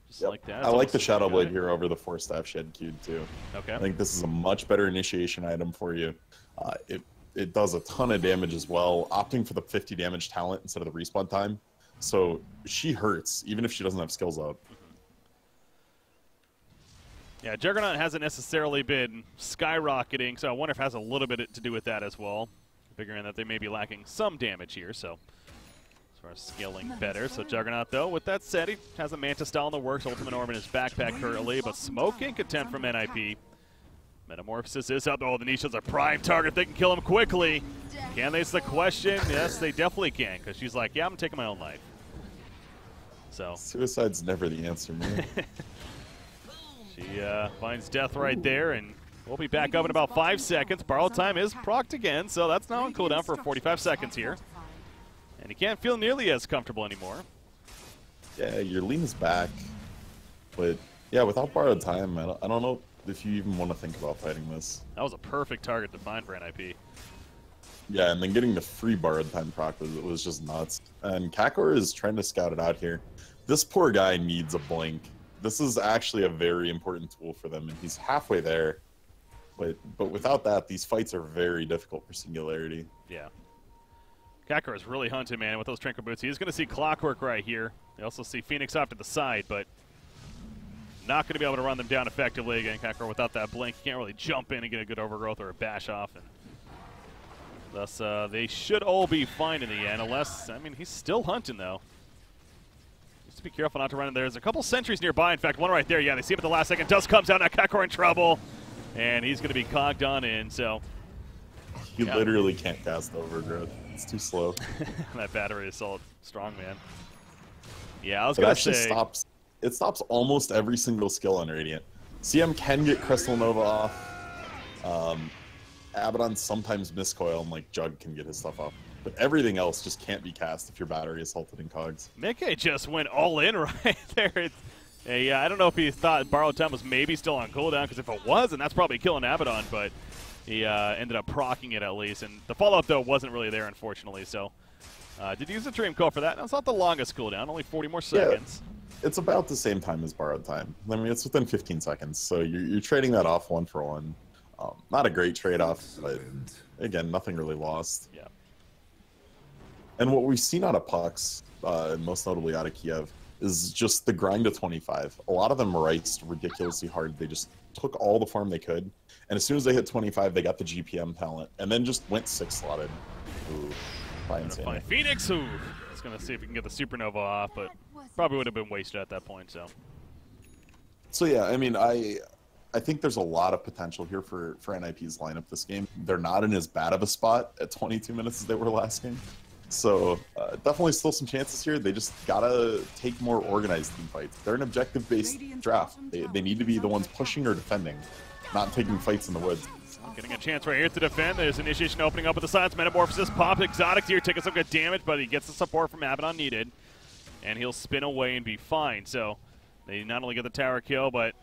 just like that. I like the Shadow Blade here over the Force Staff Shed Cube too. Okay. I think this is a much better initiation item for you. It does a ton of damage as well, opting for the 50 damage talent instead of the respawn time. So she hurts, even if she doesn't have skills up. Yeah, Juggernaut hasn't necessarily been skyrocketing, so I wonder if it has a little bit to do with that as well. Figuring that they may be lacking some damage here, so as far as scaling better. So Juggernaut, though, with that said, he has a Manta style in the works, Ultimate Orb in his backpack currently, but Smoke in content from NiP. Metamorphosis is up. Oh, the Nisha's a prime target. They can kill him quickly. Can they? It's the question. Yes, they definitely can, because she's like, yeah, I'm taking my own life. So Suicide's never the answer, man. She finds death right there, and we'll be back up in about 5 seconds. Borrow time is procced again, so that's now on cooldown for 45 seconds here. And he can't feel nearly as comfortable anymore. Yeah, your Lina's back, but Yeah, without borrowed time, I don't know if you even want to think about fighting this. That was a perfect target to find for NiP. Yeah, and then getting the free borrowed time proc was just nuts. And Kakor is trying to scout it out here. This poor guy needs a blink. This is actually a very important tool for them, and he's halfway there. But without that, these fights are very difficult for Singularity. Yeah. Kakor is really hunting, man, with those Tranquil Boots. He's going to see Clockwork right here. They also see Phoenix off to the side, but not going to be able to run them down effectively. Again, Kakor without that blink, he can't really jump in and get a good overgrowth or a bash off. And thus, they should all be fine in the end, unless, I mean, he's still hunting, though. Just be careful not to run in there. There's a couple sentries nearby. In fact, one right there. Yeah, they see him at the last second. Dust comes out. Now Kakor in trouble. And he's going to be cogged on in, so. He literally can't cast overgrowth. It's too slow. That battery assault, strong, man. Yeah, I was going to say. It stops almost every single skill on Radiant. CM can get Crystal Nova off. Abaddon sometimes miscoil, and like Jug can get his stuff off. But everything else just can't be cast if your battery assaulted in cogs. Mickey just went all in right there. Yeah, I don't know if he thought borrowed time was maybe still on cooldown, because if it was, then that's probably killing Abaddon, but he ended up proccing it at least. And the follow-up, though, wasn't really there, unfortunately. So did use the Dream Coil for that. Now, it's not the longest cooldown, only 40 more seconds. Yeah, it's about the same time as borrowed time. I mean, it's within 15 seconds, so you're trading that off 1 for 1. Not a great trade-off, but again, nothing really lost. Yeah. And what we've seen out of Pucks, and most notably out of Kiev, is just the grind to 25. A lot of them riced ridiculously hard. They just took all the farm they could, and as soon as they hit 25, they got the GPM talent, and then just went 6-slotted. Ooh, fine Phoenix, who is going to see if he can get the Supernova off, but probably would have been wasted at that point. So yeah, I mean, I think there's a lot of potential here for NiP's lineup this game. They're not in as bad of a spot at 22 minutes as they were last game. So definitely still some chances here. They just gotta take more organized team fights. They're an objective-based draft. They need to be the ones pushing or defending, not taking fights in the woods. Getting a chance right here to defend. There's initiation opening up with the science metamorphosis. Pop Exotic here taking some good damage, but he gets the support from Abaddon needed, and he'll spin away and be fine. So they not only get the tower kill, but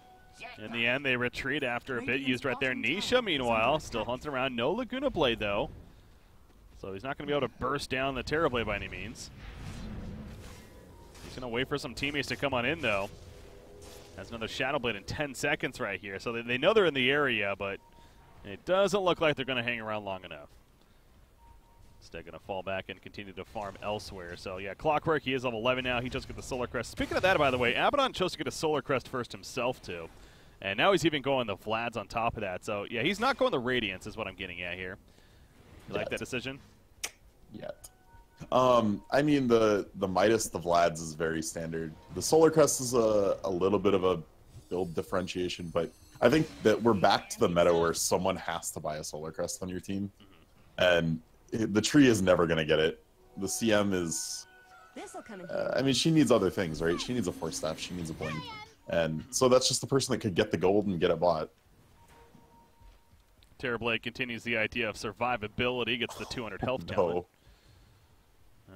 in the end they retreat after a bit used right there. Nisha, meanwhile, still hunting around. No Laguna Blade though. So he's not going to be able to burst down the Terror Blade by any means. He's going to wait for some teammates to come on in, though. Has another Shadow Blade in 10 seconds right here. So they know they're in the area, but it doesn't look like they're going to hang around long enough. Instead, going to fall back and continue to farm elsewhere. So, yeah, Clockwork, he is level 11 now. He just got the Solar Crest. Speaking of that, by the way, Abaddon chose to get a Solar Crest first himself, too. And now he's even going the Vlads on top of that. So, yeah, he's not going the Radiance is what I'm getting at here. You like that decision? Yet. I mean, the Midas, the Vlads is very standard. The Solar Crest is a little bit of a build differentiation, but I think that we're back to the meta where someone has to buy a Solar Crest on your team. And the tree is never going to get it. The CM is... I mean, she needs other things, right? She needs a Force Staff, she needs a Blink. And so that's just the person that could get the gold and get it bought. Terrorblade continues the idea of survivability, gets the 200 health talent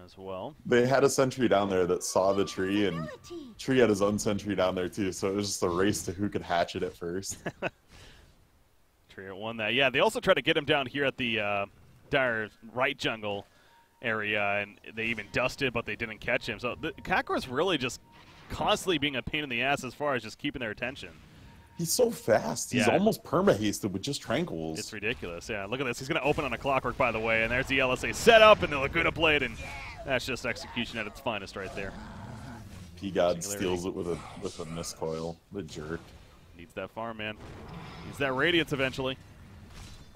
as well. They had a sentry down there that saw the tree, and Tree had his own sentry down there too, so it was just a race to who could hatch it at first. Tree won that. Yeah, they also tried to get him down here at the dire right jungle area, and they even dusted, but they didn't catch him. So Kakor's really just constantly being a pain in the ass as far as just keeping their attention. He's so fast. He's almost perma-hasted with just Tranquils. It's ridiculous. Yeah, look at this. He's going to open on a Clockwork, by the way, and there's the LSA setup and the Laguna Blade, and that's just execution at its finest right there. P-God steals it with a miscoil. The jerk. Needs that farm, man. Needs that Radiance eventually.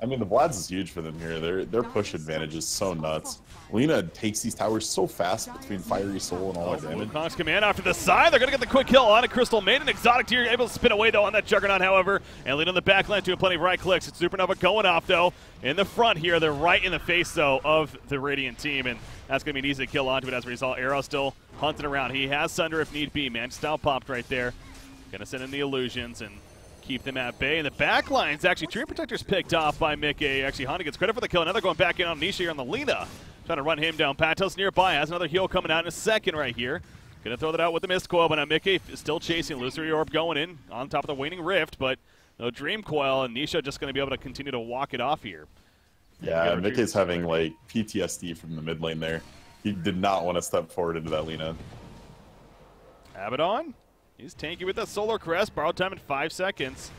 I mean, the Vlads is huge for them here. Their push advantage is so nuts. Lena takes these towers so fast between Fiery Soul and all that damage. Wukong's command after the side. They're going to get the quick kill on a Crystal Maiden. Exotic Tier able to spin away, though, on that Juggernaut, however. And Lena on the back line doing plenty of right clicks. It's Supernova going off, though. In the front here, they're right in the face, though, of the Radiant team. And that's going to be an easy kill onto it as a result. Arrow still hunting around. He has Sunder if need be, man. Style popped right there. Going to send in the illusions and keep them at bay. And the back line's actually Dream Protector's picked off by Mickey. Actually, Honda gets credit for the kill. Now they're going back in on Nisha here on the Lena. Trying to run him down. Patos nearby has another heal coming out in a second right here. Gonna throw that out with the mist coil, but now Mickey is still chasing. Illusory Orb going in on top of the waning rift, but no Dream Coil, and Nisha just gonna be able to continue to walk it off here. Yeah, Mickey's having like PTSD from the mid lane there. He did not want to step forward into that Lina. Abaddon, he's tanky with that Solar Crest, borrowed time in 5 seconds.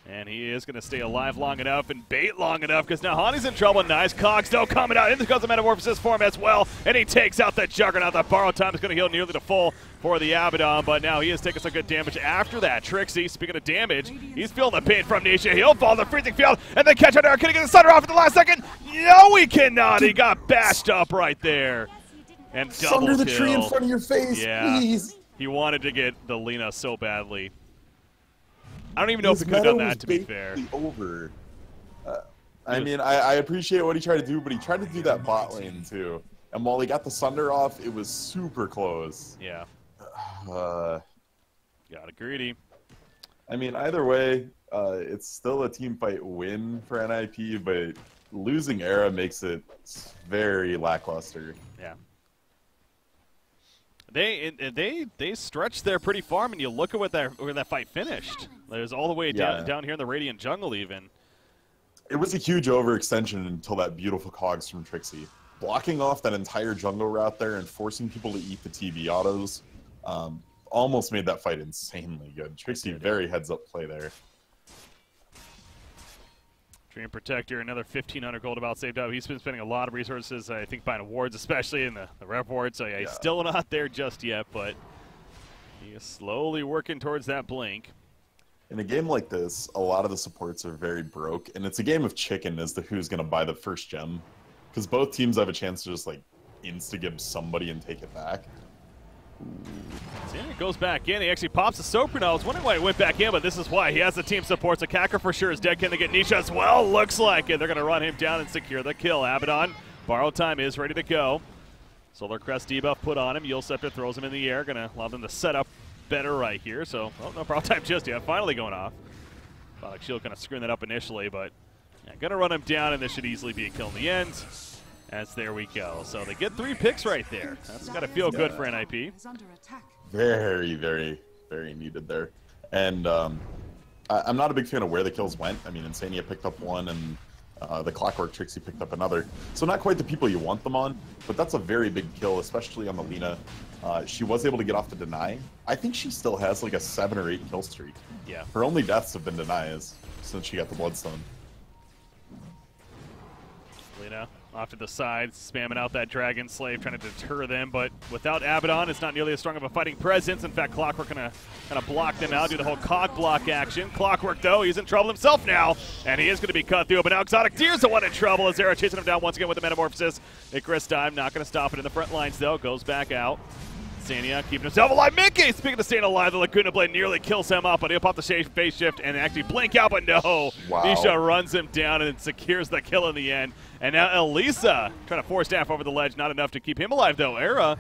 And he is going to stay alive long enough and bait long enough because now Hani's in trouble. Nice Cogs, though, coming out. In comes the Metamorphosis for him as well. And he takes out that Juggernaut. That borrowed time is going to heal nearly to full for the Abaddon, but now he is taking some good damage after that. Trixie, speaking of damage, he's feeling the pain from Nisha. He'll fall in the freezing field and then catch under. Can he get the Sunder off at the last second? No, he cannot. He got bashed up right there. And double Sunder the kill. tree in front of your face, please. He wanted to get the Lina so badly. I don't even know if he could have done that, to be fair. Over. I mean, I appreciate what he tried to do, but he tried to do that bot lane, too. And while he got the Sunder off, it was super close. Yeah. Got it greedy. I mean, either way, it's still a team fight win for NiP, but losing Era makes it very lackluster. Yeah. They stretched there pretty far, and you look at where that fight finished. It was all the way down here in the Radiant Jungle even. It was a huge overextension until that beautiful Cogs from Trixie. Blocking off that entire jungle route there and forcing people to eat the TV autos almost made that fight insanely good. Trixie, very heads-up play there. Dream Protector, another 1,500 gold about saved up. He's been spending a lot of resources, I think, buying awards, especially in the rep ward. So, yeah, he's still not there just yet, but he is slowly working towards that blink. In a game like this, a lot of the supports are very broke, and it's a game of chicken as to who's going to buy the first gem. Because both teams have a chance to just, like, insta-give somebody and take it back. It goes back in. He actually pops the Soaker now. I was wondering why he went back in, but this is why. He has the team support, so Kacker for sure is dead. Can they get Nisha as well? Looks like it. They're going to run him down and secure the kill. Abaddon, borrowed time is ready to go. Solar Crest debuff put on him. Yule Scepter throws him in the air. Going to allow them to set up better right here. So, oh, no borrowed time just yet. Finally going off. Like Shield kind of screwing that up initially, but yeah, going to run him down, and this should easily be a kill in the end. As there we go. So they get 3 picks right there. That's got to feel good for NiP. Very, very, very needed there. And I'm not a big fan of where the kills went. I mean, Insania picked up one, and the Clockwork Trixie picked up another. So not quite the people you want them on, but that's a very big kill, especially on the Lina. She was able to get off the deny. I think she still has like a 7 or 8 kill streak. Yeah. Her only deaths have been denies since she got the Bloodstone. Lina off to the side, spamming out that Dragon Slave, trying to deter them, but without Abaddon, it's not nearly as strong of a fighting presence. In fact, Clockwork gonna kind of block them out, do the whole cog block action. Clockwork, though, he's in trouble himself now, and he is gonna be cut through, but now Exotic Deer's the one in trouble as Zera chasing him down once again with the Metamorphosis. Icarus dive, not gonna stop it in the front lines, though, goes back out. Sania keeping himself alive. Mickey, speaking of staying alive, the Laguna Blade nearly kills him up, but he'll pop the phase shift and actually blink out, but no. Wow. Nisha runs him down and secures the kill in the end. And now Elisa trying to force staff over the ledge, not enough to keep him alive, though. Era,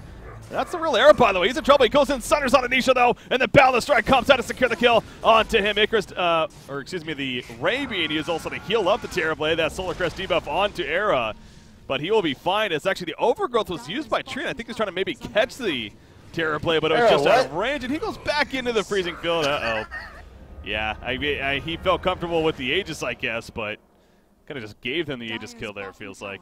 that's the real Era, by the way. He's in trouble. He goes in, Sunders on Anisha, though, and the Balance Strike comes out to secure the kill onto him. Icarus, or excuse me, the Rabian used also to heal up the Terrorblade. That Solar Crest debuff onto Era, but he will be fine. It's actually the Overgrowth was used by Trina. I think he's trying to maybe catch the Terrorblade, but it was just out of range, and he goes back into the freezing field. Uh-oh. Yeah, he felt comfortable with the Aegis, I guess, but kind of just gave them the Aegis kill there, it feels like.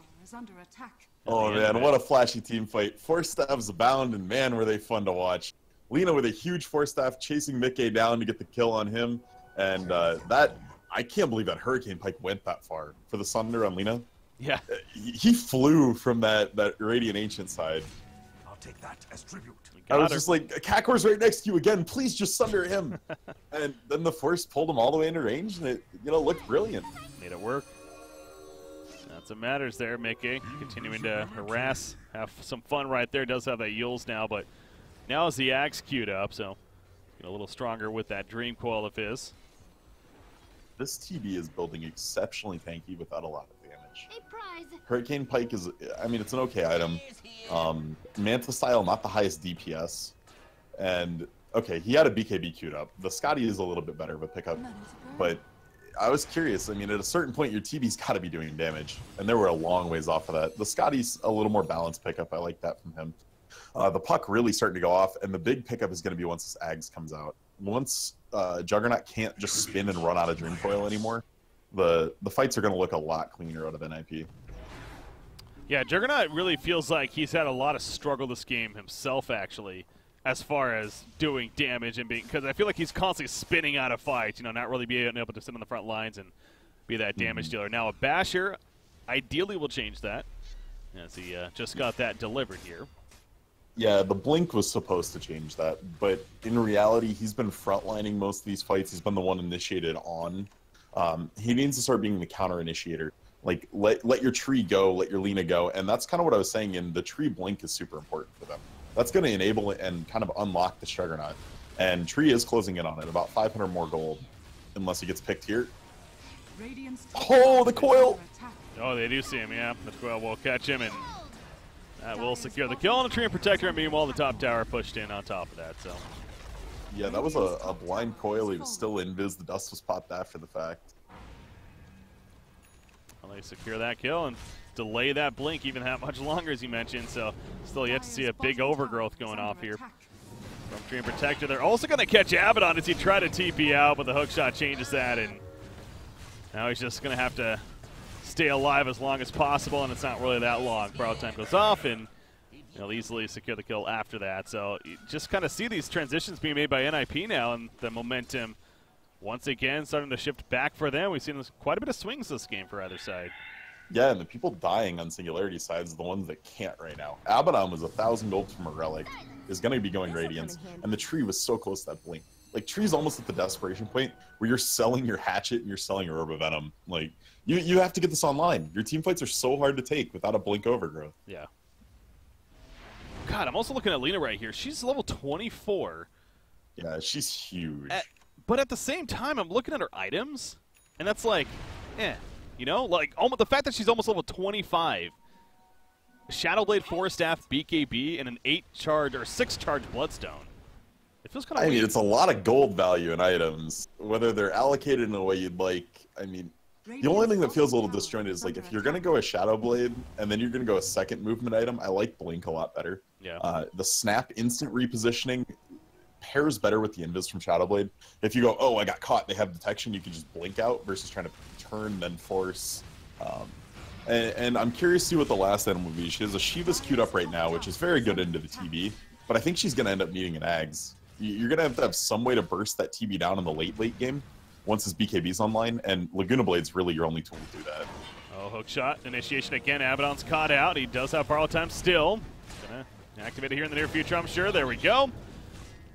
Oh, man, what a flashy team fight. Force staffs abound, and man, were they fun to watch. Lina with a huge force staff chasing Mickey down to get the kill on him, and I can't believe that Hurricane Pike went that far for the Sunder on Lina. Yeah. He flew from that Radiant Ancient side. I'll take that as tribute. I was just like, Kakor's right next to you again. Please just Sunder him. And then the Force pulled him all the way into range, and it looked brilliant. Made it work. That's what matters there, Mickey. Continuing to harass, have some fun right there. Does have that Yules now, but now is the Axe queued up, so get a little stronger with that Dream Coil of his. This TB is building exceptionally tanky without a lot of damage. Hurricane Pike is, I mean, it's an okay item. Manta Style, not the highest DPS. And, okay, he had a BKB queued up. The Scotty is a little bit better of a pickup. But I was curious. I mean, at a certain point, your TB's got to be doing damage. And they were a long ways off of that. The Scotty's a little more balanced pickup. I like that from him. the puck really starting to go off, and the big pickup is going to be once this Ags comes out. Once Juggernaut can't just spin and run out of Dream Coil anymore, the fights are going to look a lot cleaner out of NiP. Yeah, Juggernaut really feels like he's had a lot of struggle this game himself, actually, as far as doing damage and being, because I feel like he's constantly spinning out of fights, not really being able to sit on the front lines and be that damage dealer. Now, a Basher ideally will change that, as he just got that delivered here. Yeah, the blink was supposed to change that, but in reality, he's been frontlining most of these fights. He's been the one initiated on. He needs to start being the counter initiator. Like, let your tree go, let your Lina go, and that's kind of what I was saying, and the tree blink is super important for them. That's going to enable it and kind of unlock the Juggernaut. And tree is closing in on it, about 500 more gold, unless he gets picked here. Oh, the coil! Oh, they do see him, yeah. The coil will catch him, and that will secure the kill on the tree and protector, and meanwhile the top tower pushed in on top of that, so. Yeah, that was a blind coil. He was still invis. The dust was popped after the fact. Well, they secure that kill and delay that blink even that much longer, as you mentioned. So still yet to see a big overgrowth going off here from Tree and Protector. They're also going to catch Abaddon as he tried to TP out, but the hook shot changes that, and now he's just going to have to stay alive as long as possible, and it's not really that long. Borrow time goes off, and they'll easily secure the kill after that. So you just kind of see these transitions being made by NiP now, and the momentum once again starting to shift back for them. We've seen quite a bit of swings this game for either side. Yeah, and the people dying on Singularity sides are the ones that can't right now. Abaddon was 1,000 gold from a relic, is going to be going Radiance, and the tree was so close to that blink. Like, tree's almost at the desperation point where you're selling your hatchet and you're selling your Herb of Venom. Like, you have to get this online. Your team fights are so hard to take without a blink overgrowth. Yeah. God, I'm also looking at Lina right here. She's level 24. Yeah, she's huge. But at the same time, I'm looking at her items, and that's like, like almost, the fact that she's almost level 25. Shadowblade, Forest Staff, BKB, and an 8-charge or 6-charge Bloodstone. It feels kind of weird. Mean, it's a lot of gold value in items, whether they're allocated in a way you'd like. I mean, the only thing that feels a little disjointed is, like, if you're going to go a Shadowblade and then you're going to go a second movement item, I like Blink a lot better. Yeah. The Snap instant repositioning pairs better with the invis from Shadowblade. If you go, oh, I got caught, they have detection, you can just blink out versus trying to turn then force. And I'm curious to see what the last item will be. She has a Shiva's queued up right now, which is very good into the TB, but I think she's going to end up needing an Ags. You're going to have some way to burst that TB down in the late game once his BKB's online, and Laguna Blade's really your only tool to do that. Oh, hook shot, initiation again. Abaddon's caught out. He does have borrow time still. Gonna activate it here in the near future, I'm sure. There we go.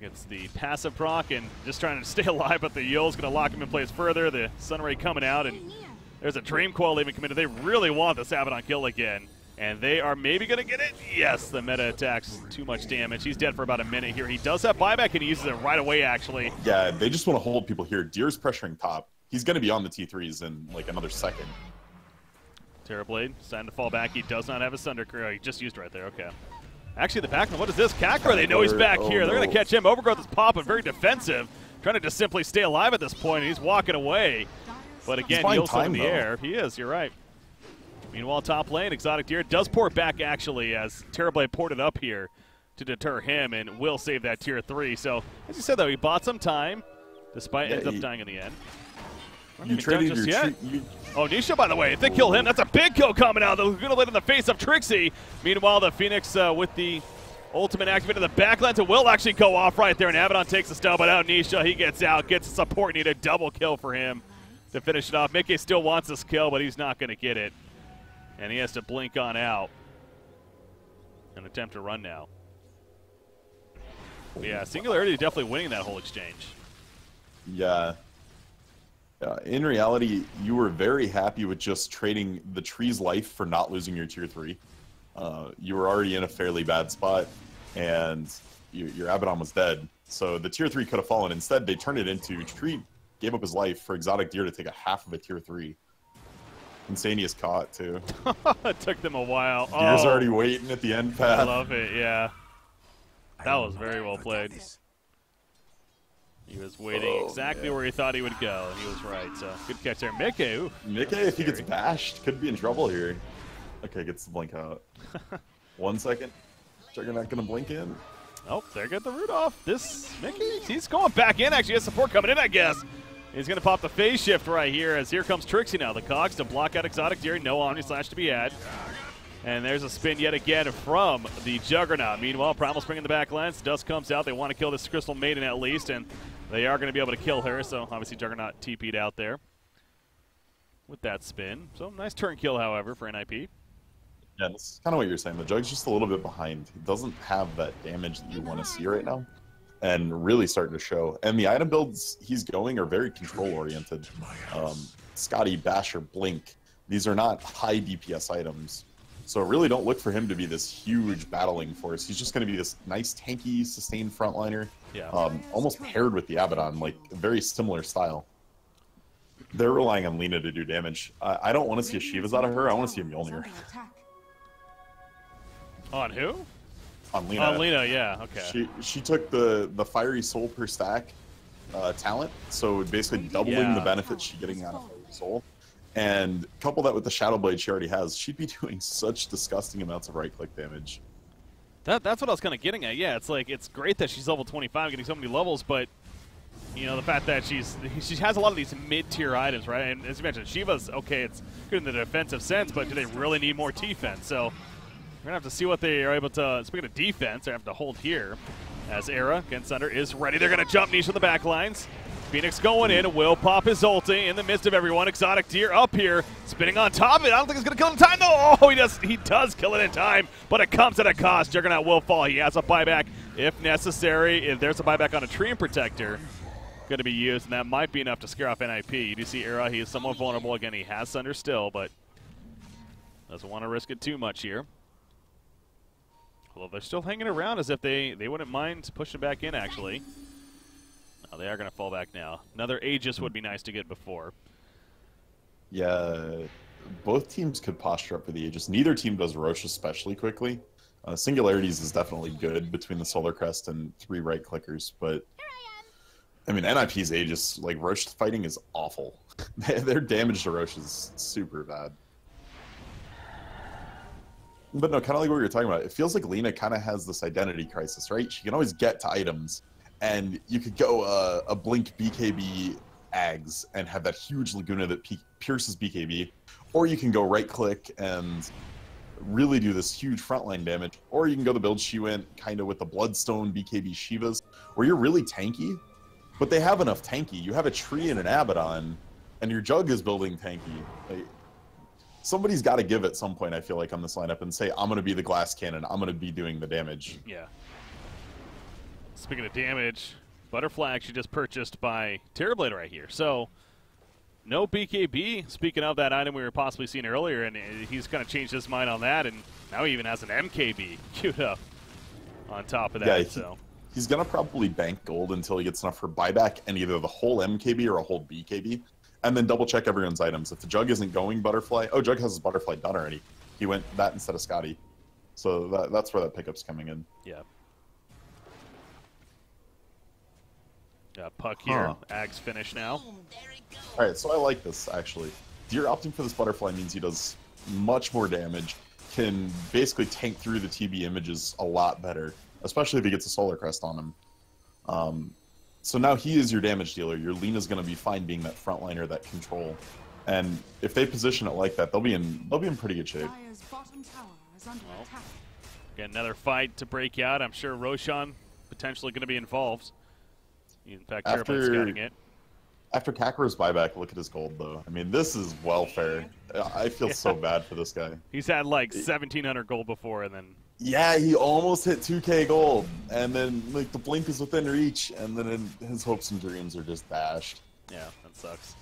Gets the passive proc and just trying to stay alive, but the Yul's going to lock him in place further. The Sunray coming out, and there's a Dream Coil even committed. They really want this Abaddon kill again, and they are maybe going to get it. Yes, the meta attacks too much damage. He's dead for about a minute here. He does have buyback, and he uses it right away, actually. Yeah, they just want to hold people here. Deer's pressuring top. He's going to be on the T3s in like another second. Terrorblade, starting to fall back. He does not have a Sunder Career. He just used right there. Okay. Actually, the backman, what is this? Kakra, they know he's back here. They're going to catch him. Overgrowth is popping, very defensive. Trying to just simply stay alive at this point. He's walking away. But again, he's also in the air. He is, you're right. Meanwhile, top lane, Exotic Deer does port back, actually, as Terrorblade ported up here to deter him and will save that tier 3. So, as you said, though, he bought some time, despite ends up dying in the end. You traded your Oh, Nisha, by the way, if they kill him, that's a big kill coming out. They're going to let in the face of Trixie. Meanwhile, the Phoenix with the ultimate activated in the backline, so will actually go off right there, and Abaddon takes a stub, but out Nisha, he gets out, gets a support need, a double kill for him to finish it off. Mickey still wants this kill, but he's not going to get it, and he has to blink on out and attempt to run now. But yeah, Singularity is definitely winning that whole exchange. Yeah. In reality, you were very happy with just trading the tree's life for not losing your tier 3. You were already in a fairly bad spot, and your Abaddon was dead. So the tier 3 could have fallen. Instead, they turned it into tree gave up his life for Exotic Deer to take a half of a tier 3. Insanius caught, too. It took them a while. Deer's already waiting at the end path. I love it, yeah. That was very well played. He was waiting exactly where he thought he would go, and he was right. So good catch there. Mickey, Mickey, if he gets bashed, could be in trouble here. Okay, gets the blink out. 1 second. Juggernaut gonna blink in. Oh, there get the root off. This Mickey, he's going back in. Actually, has support coming in, I guess. He's going to pop the phase shift right here as here comes Trixie now. The cogs to block out Exotic Deer. No Omni Slash to be had. And there's a spin yet again from the Juggernaut. Meanwhile, Primal Spring in the back lines. Dust comes out. They want to kill this Crystal Maiden at least, and they are going to be able to kill her. So obviously Juggernaut TP'd out there with that spin. So nice turn kill, however, for NiP. Yeah, that's kind of what you're saying. The Jug's just a little bit behind. He doesn't have that damage that you want to see right now, and really starting to show. And the item builds he's going are very control-oriented. Scotty, Basher, Blink. These are not high DPS items. So really don't look for him to be this huge battling force. He's just going to be this nice, tanky, sustained frontliner. Yeah. Almost paired with the Abaddon, like a very similar style. They're relying on Lina to do damage. I don't want to see a Shiva's out of her. I want to see a Mjolnir. On who? On Lina. On Lina, yeah, okay. She took the Fiery Soul per stack talent, so basically doubling the benefits she's getting out of Fiery Soul. And couple that with the Shadow Blade she already has, she'd be doing such disgusting amounts of right-click damage. That's what I was kind of getting at. Yeah, it's like it's great that she's level 25, getting so many levels, but you know the fact that she has a lot of these mid-tier items, right? And as you mentioned, Shiva's okay. It's good in the defensive sense, but do they really need more defense? So we're gonna have to see what they are able to. Speaking of defense, they have to hold here as Era against Thunder is ready. They're gonna jump niche from the back lines. Phoenix going in, will pop his ulti in the midst of everyone. Exotic Deer up here, spinning on top of it. I don't think it's going to kill him in time. No, oh, he does kill it in time, but it comes at a cost. Juggernaut will fall. He has a buyback if necessary. If there's a buyback on a Treant Protector, going to be used, and that might be enough to scare off NiP. You do see Era, he is somewhat vulnerable. Again, he has Thunder still, but doesn't want to risk it too much here. Although they're still hanging around as if they wouldn't mind pushing back in, actually. Oh, they are going to fall back now. Another Aegis would be nice to get before. Yeah, both teams could posture up for the Aegis. Neither team does Roche especially quickly. Singularities is definitely good between the Solar Crest and 3 right clickers, but I mean, NiP's Aegis, like Roche fighting is awful. Their damage to Roche is super bad. But no, kind of like what you were talking about, it feels like Lina kind of has this identity crisis, right? She can always get to items. And you could go a Blink BKB Ags and have that huge Laguna that pierces BKB. Or you can go right-click and really do this huge frontline damage. Or you can go the build she went kind of with the Bloodstone BKB Shivas, where you're really tanky, but they have enough tanky. You have a tree and an Abaddon, and your Jug is building tanky. Like, somebody's got to give at some point, I feel like, on this lineup and say, I'm going to be the glass cannon. I'm going to be doing the damage. Yeah. Speaking of damage, Butterfly actually just purchased by Terrorblade right here. So, no BKB. Speaking of that item we were possibly seeing earlier, and he's kind of changed his mind on that, and now he even has an MKB queued up on top of that. Yeah, he's going to probably bank gold until he gets enough for buyback and either the whole MKB or a whole BKB, and then double check everyone's items. If the Jug isn't going Butterfly, oh, Jug has his Butterfly done already. He went that instead of Scotty. So that's where that pickup's coming in. Yeah. Puck here. Ag's finish now. All right, so I like this, actually. Deer opting for this Butterfly means he does much more damage, can basically tank through the TB images a lot better, especially if he gets a Solar Crest on him. So now he is your damage dealer. Your Lina's going to be fine being that frontliner, that control. And if they position it like that, they'll be in pretty good shape. Again, another fight to break out. I'm sure Roshan potentially going to be involved. In fact, Terrorblade scouting it. After Kakarot's buyback, look at his gold, though. I mean, this is welfare. I feel so bad for this guy. He's had like 1,700 gold before, and then... Yeah, he almost hit 2K gold, and then like the blink is within reach, and then his hopes and dreams are just dashed. Yeah, that sucks.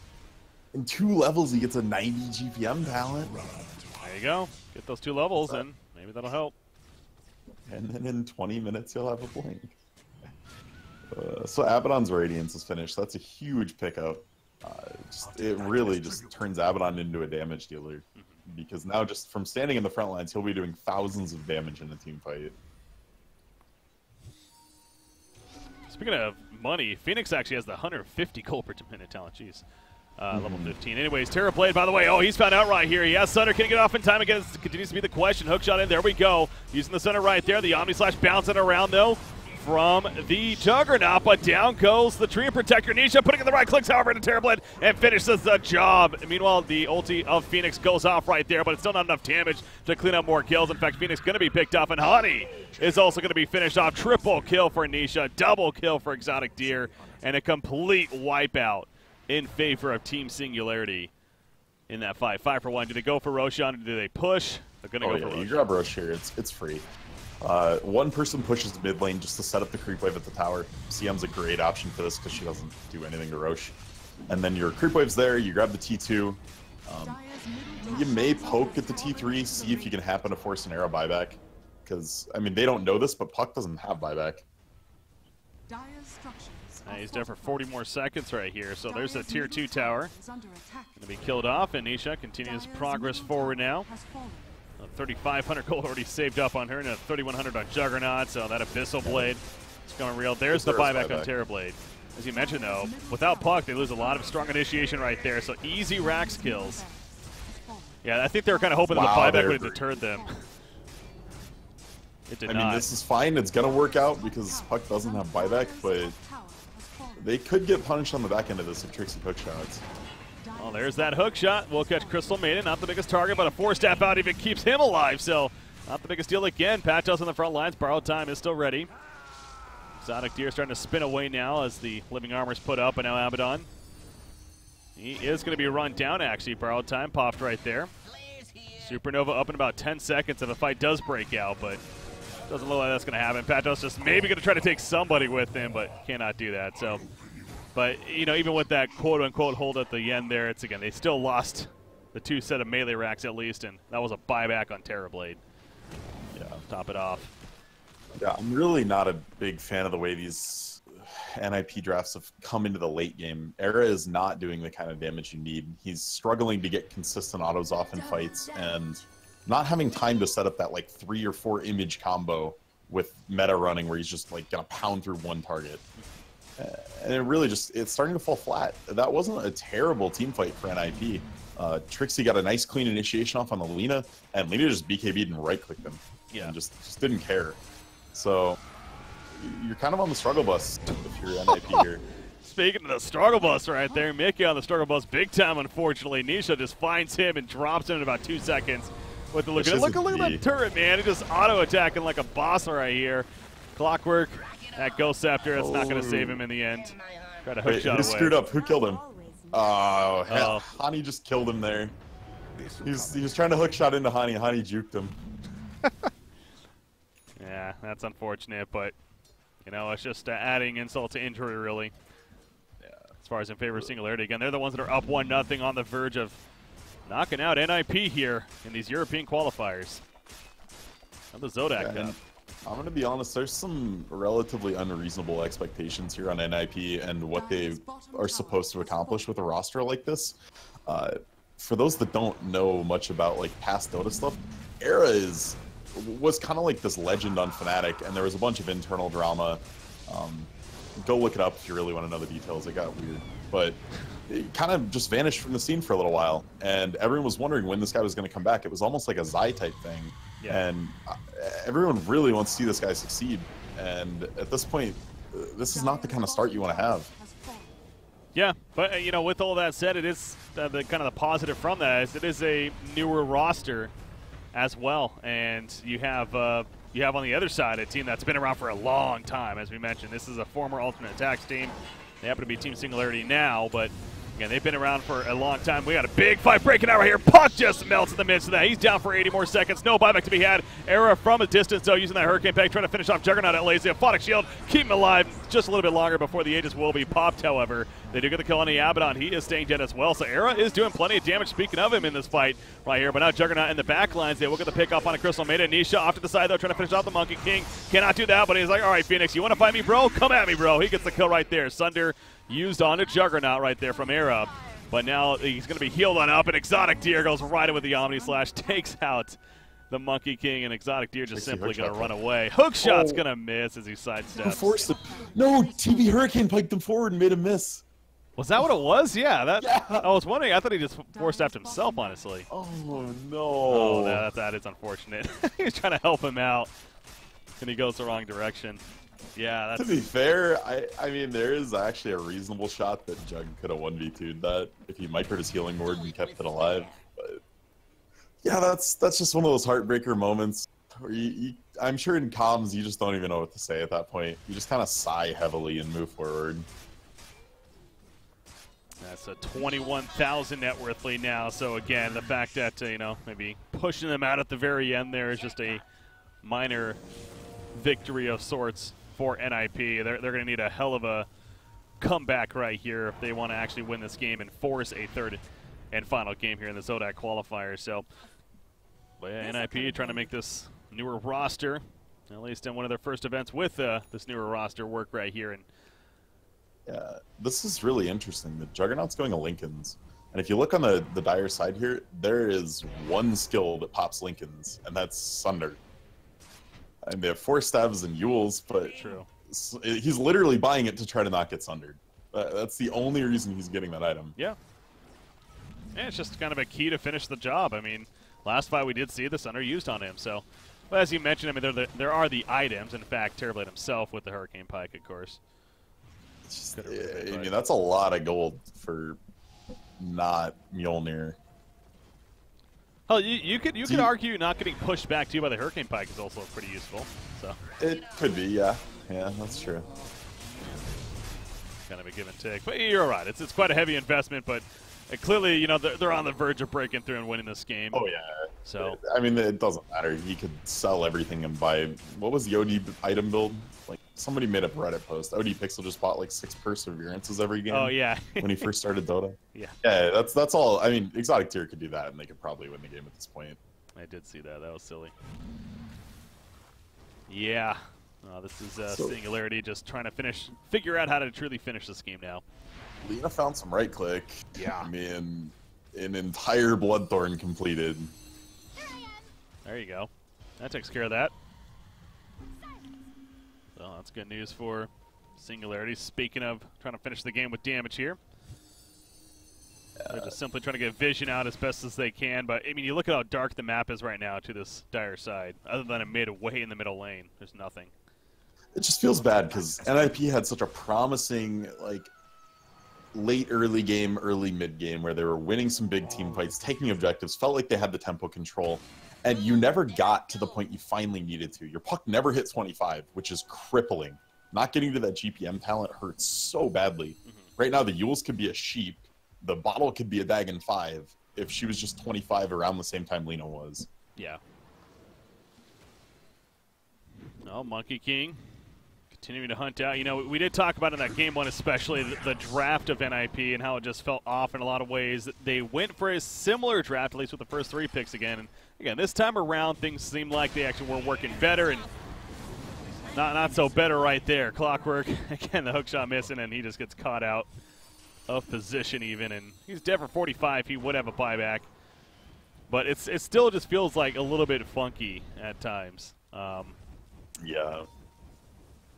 In 2 levels, he gets a 90 GPM talent. There you go. Get those 2 levels, and maybe that'll help. And then in 20 minutes, he'll have a blink. So Abaddon's Radiance is finished. That's a huge pickup. It really just turns Abaddon into a damage dealer. Because now just from standing in the front lines, he'll be doing thousands of damage in a team fight. Speaking of money, Phoenix actually has the 150 gold per minute talent. Jeez. Level 15. Anyways, Terrorblade, by the way, oh, he's found out right here. He has Sunder. Can he get off in time again? This continues to be the question. Hookshot in. There we go. Using the Sunder right there. The Omni Slash bouncing around, though, from the Juggernaut. But down goes the Tree Protector. Nisha putting in the right clicks, however, into Terrorblade and finishes the job. Meanwhile, the ulti of Phoenix goes off right there, but it's still not enough damage to clean up more kills. In fact, Phoenix going to be picked off, and Honey is also going to be finished off. Triple kill for Nisha, double kill for Exotic Deer, and a complete wipeout in favor of Team Singularity in that fight. 5 for 1. Do they go for Roshan or do they push? They're going to go for Roshan. You grab Rosh here. It's free. One person pushes the mid lane just to set up the creep wave at the tower. CM's a great option for this because she doesn't do anything to Rosh. And then your creep wave's there. You grab the T2. You may poke at the T3, see if you can happen to force an arrow buyback. Because, I mean, they don't know this, but Puck doesn't have buyback. He's there for 40 more seconds right here. So there's a tier 2 tower. Going to be killed off, and Nisha continues progress forward now. 3,500 gold already saved up on her, and a 3,100 on Juggernaut. So that Abyssal Blade is going real. There's the buyback on Terrorblade. As you mentioned, though, without Puck, they lose a lot of strong initiation right there. So easy Rax kills. Yeah, I think they were kind of hoping that the buyback would have deterred them. It did not. I mean, this is fine. It's going to work out because Puck doesn't have buyback, but they could get punished on the back end of this if Trixie hook shots. Well, there's that hook shot. We'll catch Crystal Maiden. Not the biggest target, but a 4-step out even keeps him alive. So not the biggest deal again. Patos on the front lines. Borrowed time is still ready. Exotic Deer starting to spin away now as the Living Armor's put up, and now Abaddon. He is going to be run down, actually. Borrowed time popped right there. Supernova up in about 10 seconds if the fight does break out, but doesn't look like that's going to happen. Patos just maybe going to try to take somebody with him, but cannot do that. So, but, you know, even with that quote-unquote hold at the end there, it's, again, they still lost the 2 set of melee racks at least, and that was a buyback on Terrorblade. Yeah, top it off. Yeah, I'm really not a big fan of the way these NiP drafts have come into the late game. Era is not doing the kind of damage you need. He's struggling to get consistent autos off in fights, and not having time to set up that like 3 or 4 image combo with meta running where he's just like gonna pound through one target. And it really just, it's starting to fall flat. That wasn't a terrible team fight for NiP. Trixie got a nice clean initiation off on the Lina, and Lina just BKB'd and right-clicked him. Yeah. And just didn't care. So you're kind of on the struggle bus if you're NiP here. Speaking of the struggle bus right there, Mickey on the struggle bus big time, unfortunately. Nisha just finds him and drops him in about 2 seconds. With the look at that turret, man. He just auto-attacking like a boss right here. Clockwork, that Ghost Scepter, it's not going to save him in the end. Try to hook shot away. Screwed up. Who killed him? Oh, Hani just killed him there. He was trying to hook shot into Hani. Hani juked him. Yeah, that's unfortunate, but, you know, it's just adding insult to injury, really. Yeah, as far as in favor of Singularity. Again, they're the ones that are up 1-0 on the verge of knocking out NiP here in these European qualifiers. And the ZOTAC Cup. I'm going to be honest, there's some relatively unreasonable expectations here on NiP and what they are supposed to accomplish with a roster like this. For those that don't know much about like past Dota stuff, Era was kind of like this legend on Fnatic, and there was a bunch of internal drama. Go look it up if you really want to know the details. It got weird. But it kind of just vanished from the scene for a little while, and everyone was wondering when this guy was going to come back. It was almost like a Zai type thing, and everyone really wants to see this guy succeed. And at this point, this is not the kind of start you want to have. Yeah, but you know, with all that said, it is the kind of the positive from that is it is a newer roster as well, and you have on the other side a team that's been around for a long time. As we mentioned, this is a former Ultimate Attacks team. They happen to be Team Singularity now, but again, they've been around for a long time. We got a big fight breaking out right here. Puck just melts in the midst of that. He's down for 80 more seconds. No buyback to be had. Era from a distance, though, using that Hurricane Peg, trying to finish off Juggernaut at lazy. A Phonic Shield, keep him alive just a little bit longer before the Aegis will be popped, however. They do get the kill on the Abaddon. He is staying dead as well, so Era is doing plenty of damage, speaking of him, in this fight right here. But now Juggernaut in the back lines. They will get the pick off on a Crystal Maiden. Nisha off to the side, though, trying to finish off the Monkey King. Cannot do that, but he's like, all right, Phoenix, you want to fight me, bro? Come at me, bro. He gets the kill right there. Sunder used on a Juggernaut right there from Era. But now he's going to be healed on up, and Exotic Deer goes right in with the Omni Slash, takes out the Monkey King, and Exotic Deer just simply going to run away. Hook shot's going to miss as he sidesteps. Forced it. No, TV Hurricane piked him forward and made him miss. Was that what it was? Yeah, that. Yeah. I was wondering. I thought he just forced after himself, honestly. Oh no. Oh, that is unfortunate. He was trying to help him out, and he goes the wrong direction. Yeah, that's... To be fair, I mean, there is actually a reasonable shot that Jug could have 1v2'd that if he microed his healing ward and kept it alive. But yeah, that's just one of those heartbreaker moments where I'm sure in comms you just don't even know what to say at that point. You just kind of sigh heavily and move forward. That's a 21,000 net worth lead now. So again, the fact that maybe pushing them out at the very end there is just a minor victory of sorts for NiP. They're going to need a hell of a comeback right here if they want to actually win this game and force a third and final game here in the ZOTAC qualifier. So, but yeah, NiP trying to make this newer roster, at least in one of their first events with this newer roster, work right here. And yeah, this is really interesting. The Juggernaut's going to Lincoln's. And if you look on the Dire side here, there is one skill that pops Lincoln's, and that's Sunder. And they have 4 stabs and Yules, but true. He's literally buying it to try to not get sundered. That's the only reason he's getting that item. Yeah. And it's just kind of a key to finish the job. I mean, last fight we did see the Sunder used on him. So, well, as you mentioned, I mean, there are the items. In fact, Terrorblade himself with the Hurricane Pike, of course. It's just, I mean, that's a lot of gold for not Mjolnir. Well, you could argue not getting pushed back to you by the Hurricane Pike is also pretty useful. So it could be, yeah, that's true. Kind of a give and take, but you're right. It's quite a heavy investment, but clearly, they're on the verge of breaking through and winning this game. Oh yeah. So I mean, it doesn't matter. He could sell everything and buy. What was the OD item build? Like somebody made a Reddit post. OD Pixel just bought like 6 perseverances every game. Oh yeah. When he first started Dota. Yeah. Yeah, that's all. I mean, Exotic Tier could do that, and they could probably win the game at this point. I did see that. That was silly. Yeah. This is Singularity just trying to figure out how to truly finish this game now. Lena found some right click. Yeah. I mean, an entire Bloodthorn completed. There you go. That takes care of that. So that's good news for Singularity. Speaking of trying to finish the game with damage here. They're just simply trying to get vision out as best as they can. But, I mean, you look at how dark the map is right now to this Dire side. Other than a mid way in the middle lane, there's nothing. It just feels bad because NiP had such a promising, like, late early game, early mid game where they were winning some big team fights, taking objectives, felt like they had the tempo control, and you never got to the point you finally needed to. Your puck never hit 25, which is crippling. Not getting to that GPM talent hurts so badly. Right now, the Yules could be a sheep. The bottle could be a Dagon 5 if she was just 25 around the same time Lena was. Yeah. Oh, Monkey King continuing to hunt out. We did talk about in that game one especially the draft of NiP and how it just felt off in a lot of ways. They went for a similar draft, at least with the first 3 picks again. And again, this time around, things seemed like they actually were working better and not so better right there. Clockwork, again, the hook shot missing, and he just gets caught out of position even. And he's dead for 45. He would have a buyback. But it still just feels like a little bit funky at times. Yeah.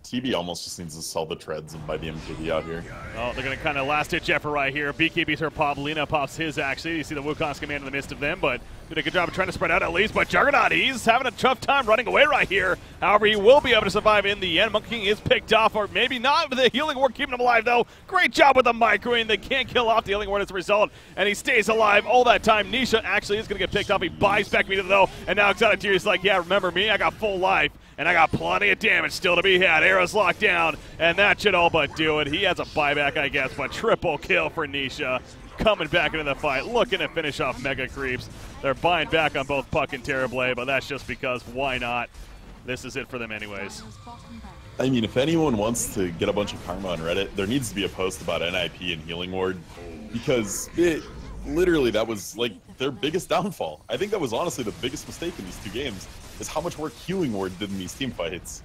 TB almost just needs to sell the treads and buy the MKB out here. Oh, they're going to kind of last-ditch effort right here. BKB's her pop. Lena pops his, actually. You see the Wukong's command in the midst of them, but did a good job of trying to spread out at least. But Juggernaut, he's having a tough time running away right here. However, he will be able to survive in the end. Monkey King is picked off, or maybe not, with the healing ward keeping him alive, though. Great job with the microing. They can't kill off the healing ward as a result, and he stays alive all that time. Nisha actually is going to get picked off. He buys back me, though, and now Exotic Tier is like, yeah, remember me? I got full life. And I got plenty of damage still to be had. Arrows locked down, and that should all but do it. He has a buyback, I guess, but triple kill for Nisha. Coming back into the fight, looking to finish off Mega Creeps. They're buying back on both Puck and Terrorblade, but that's just because why not? This is it for them anyways. I mean, if anyone wants to get a bunch of karma on Reddit, there needs to be a post about NiP and Healing Ward, because literally that was like their biggest downfall. I think that was honestly the biggest mistake in these 2 games, is how much work Healing Ward did in these team fights.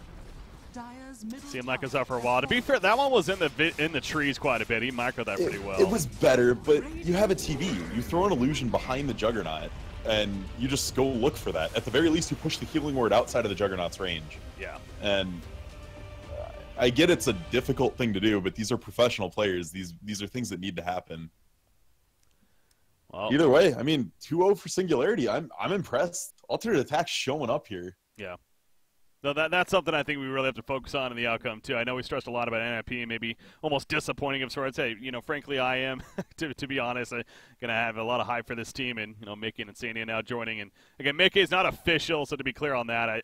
Seemed like it was up for a while. To be fair, that one was in the trees quite a bit. He microed that pretty well. It was better, but you have a TV. You throw an illusion behind the Juggernaut, and you just go look for that. At the very least, you push the Healing Ward outside of the Juggernaut's range. Yeah. And I get it's a difficult thing to do, but these are professional players. These are things that need to happen. Well, either way, I mean, 2-0 for Singularity. I'm impressed. Alternate attack showing up here. Yeah. No, that's something I think we really have to focus on in the outcome, too. I know we stressed a lot about NiP, maybe almost disappointing of sorts. Hey, frankly, I am, to be honest. I'm going to have a lot of hype for this team, and, Mickey and Insania now joining. And, again, Mickey is not official, so to be clear on that,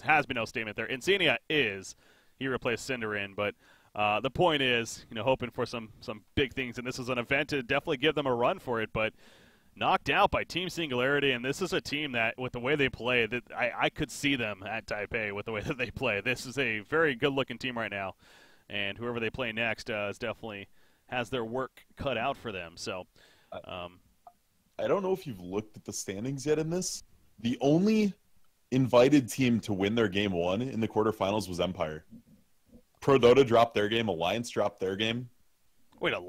has been no statement there. Insania is. He replaced Cinderin, but the point is, hoping for some big things. And this is an event to definitely give them a run for it, but knocked out by Team Singularity, and this is a team that, with the way they play, that I could see them at Taipei with the way that they play. This is a very good-looking team right now, and whoever they play next is definitely has their work cut out for them. So, I don't know if you've looked at the standings yet in this. The only invited team to win their game 1 in the quarterfinals was Empire. Pro Dota dropped their game. Alliance dropped their game. Wait,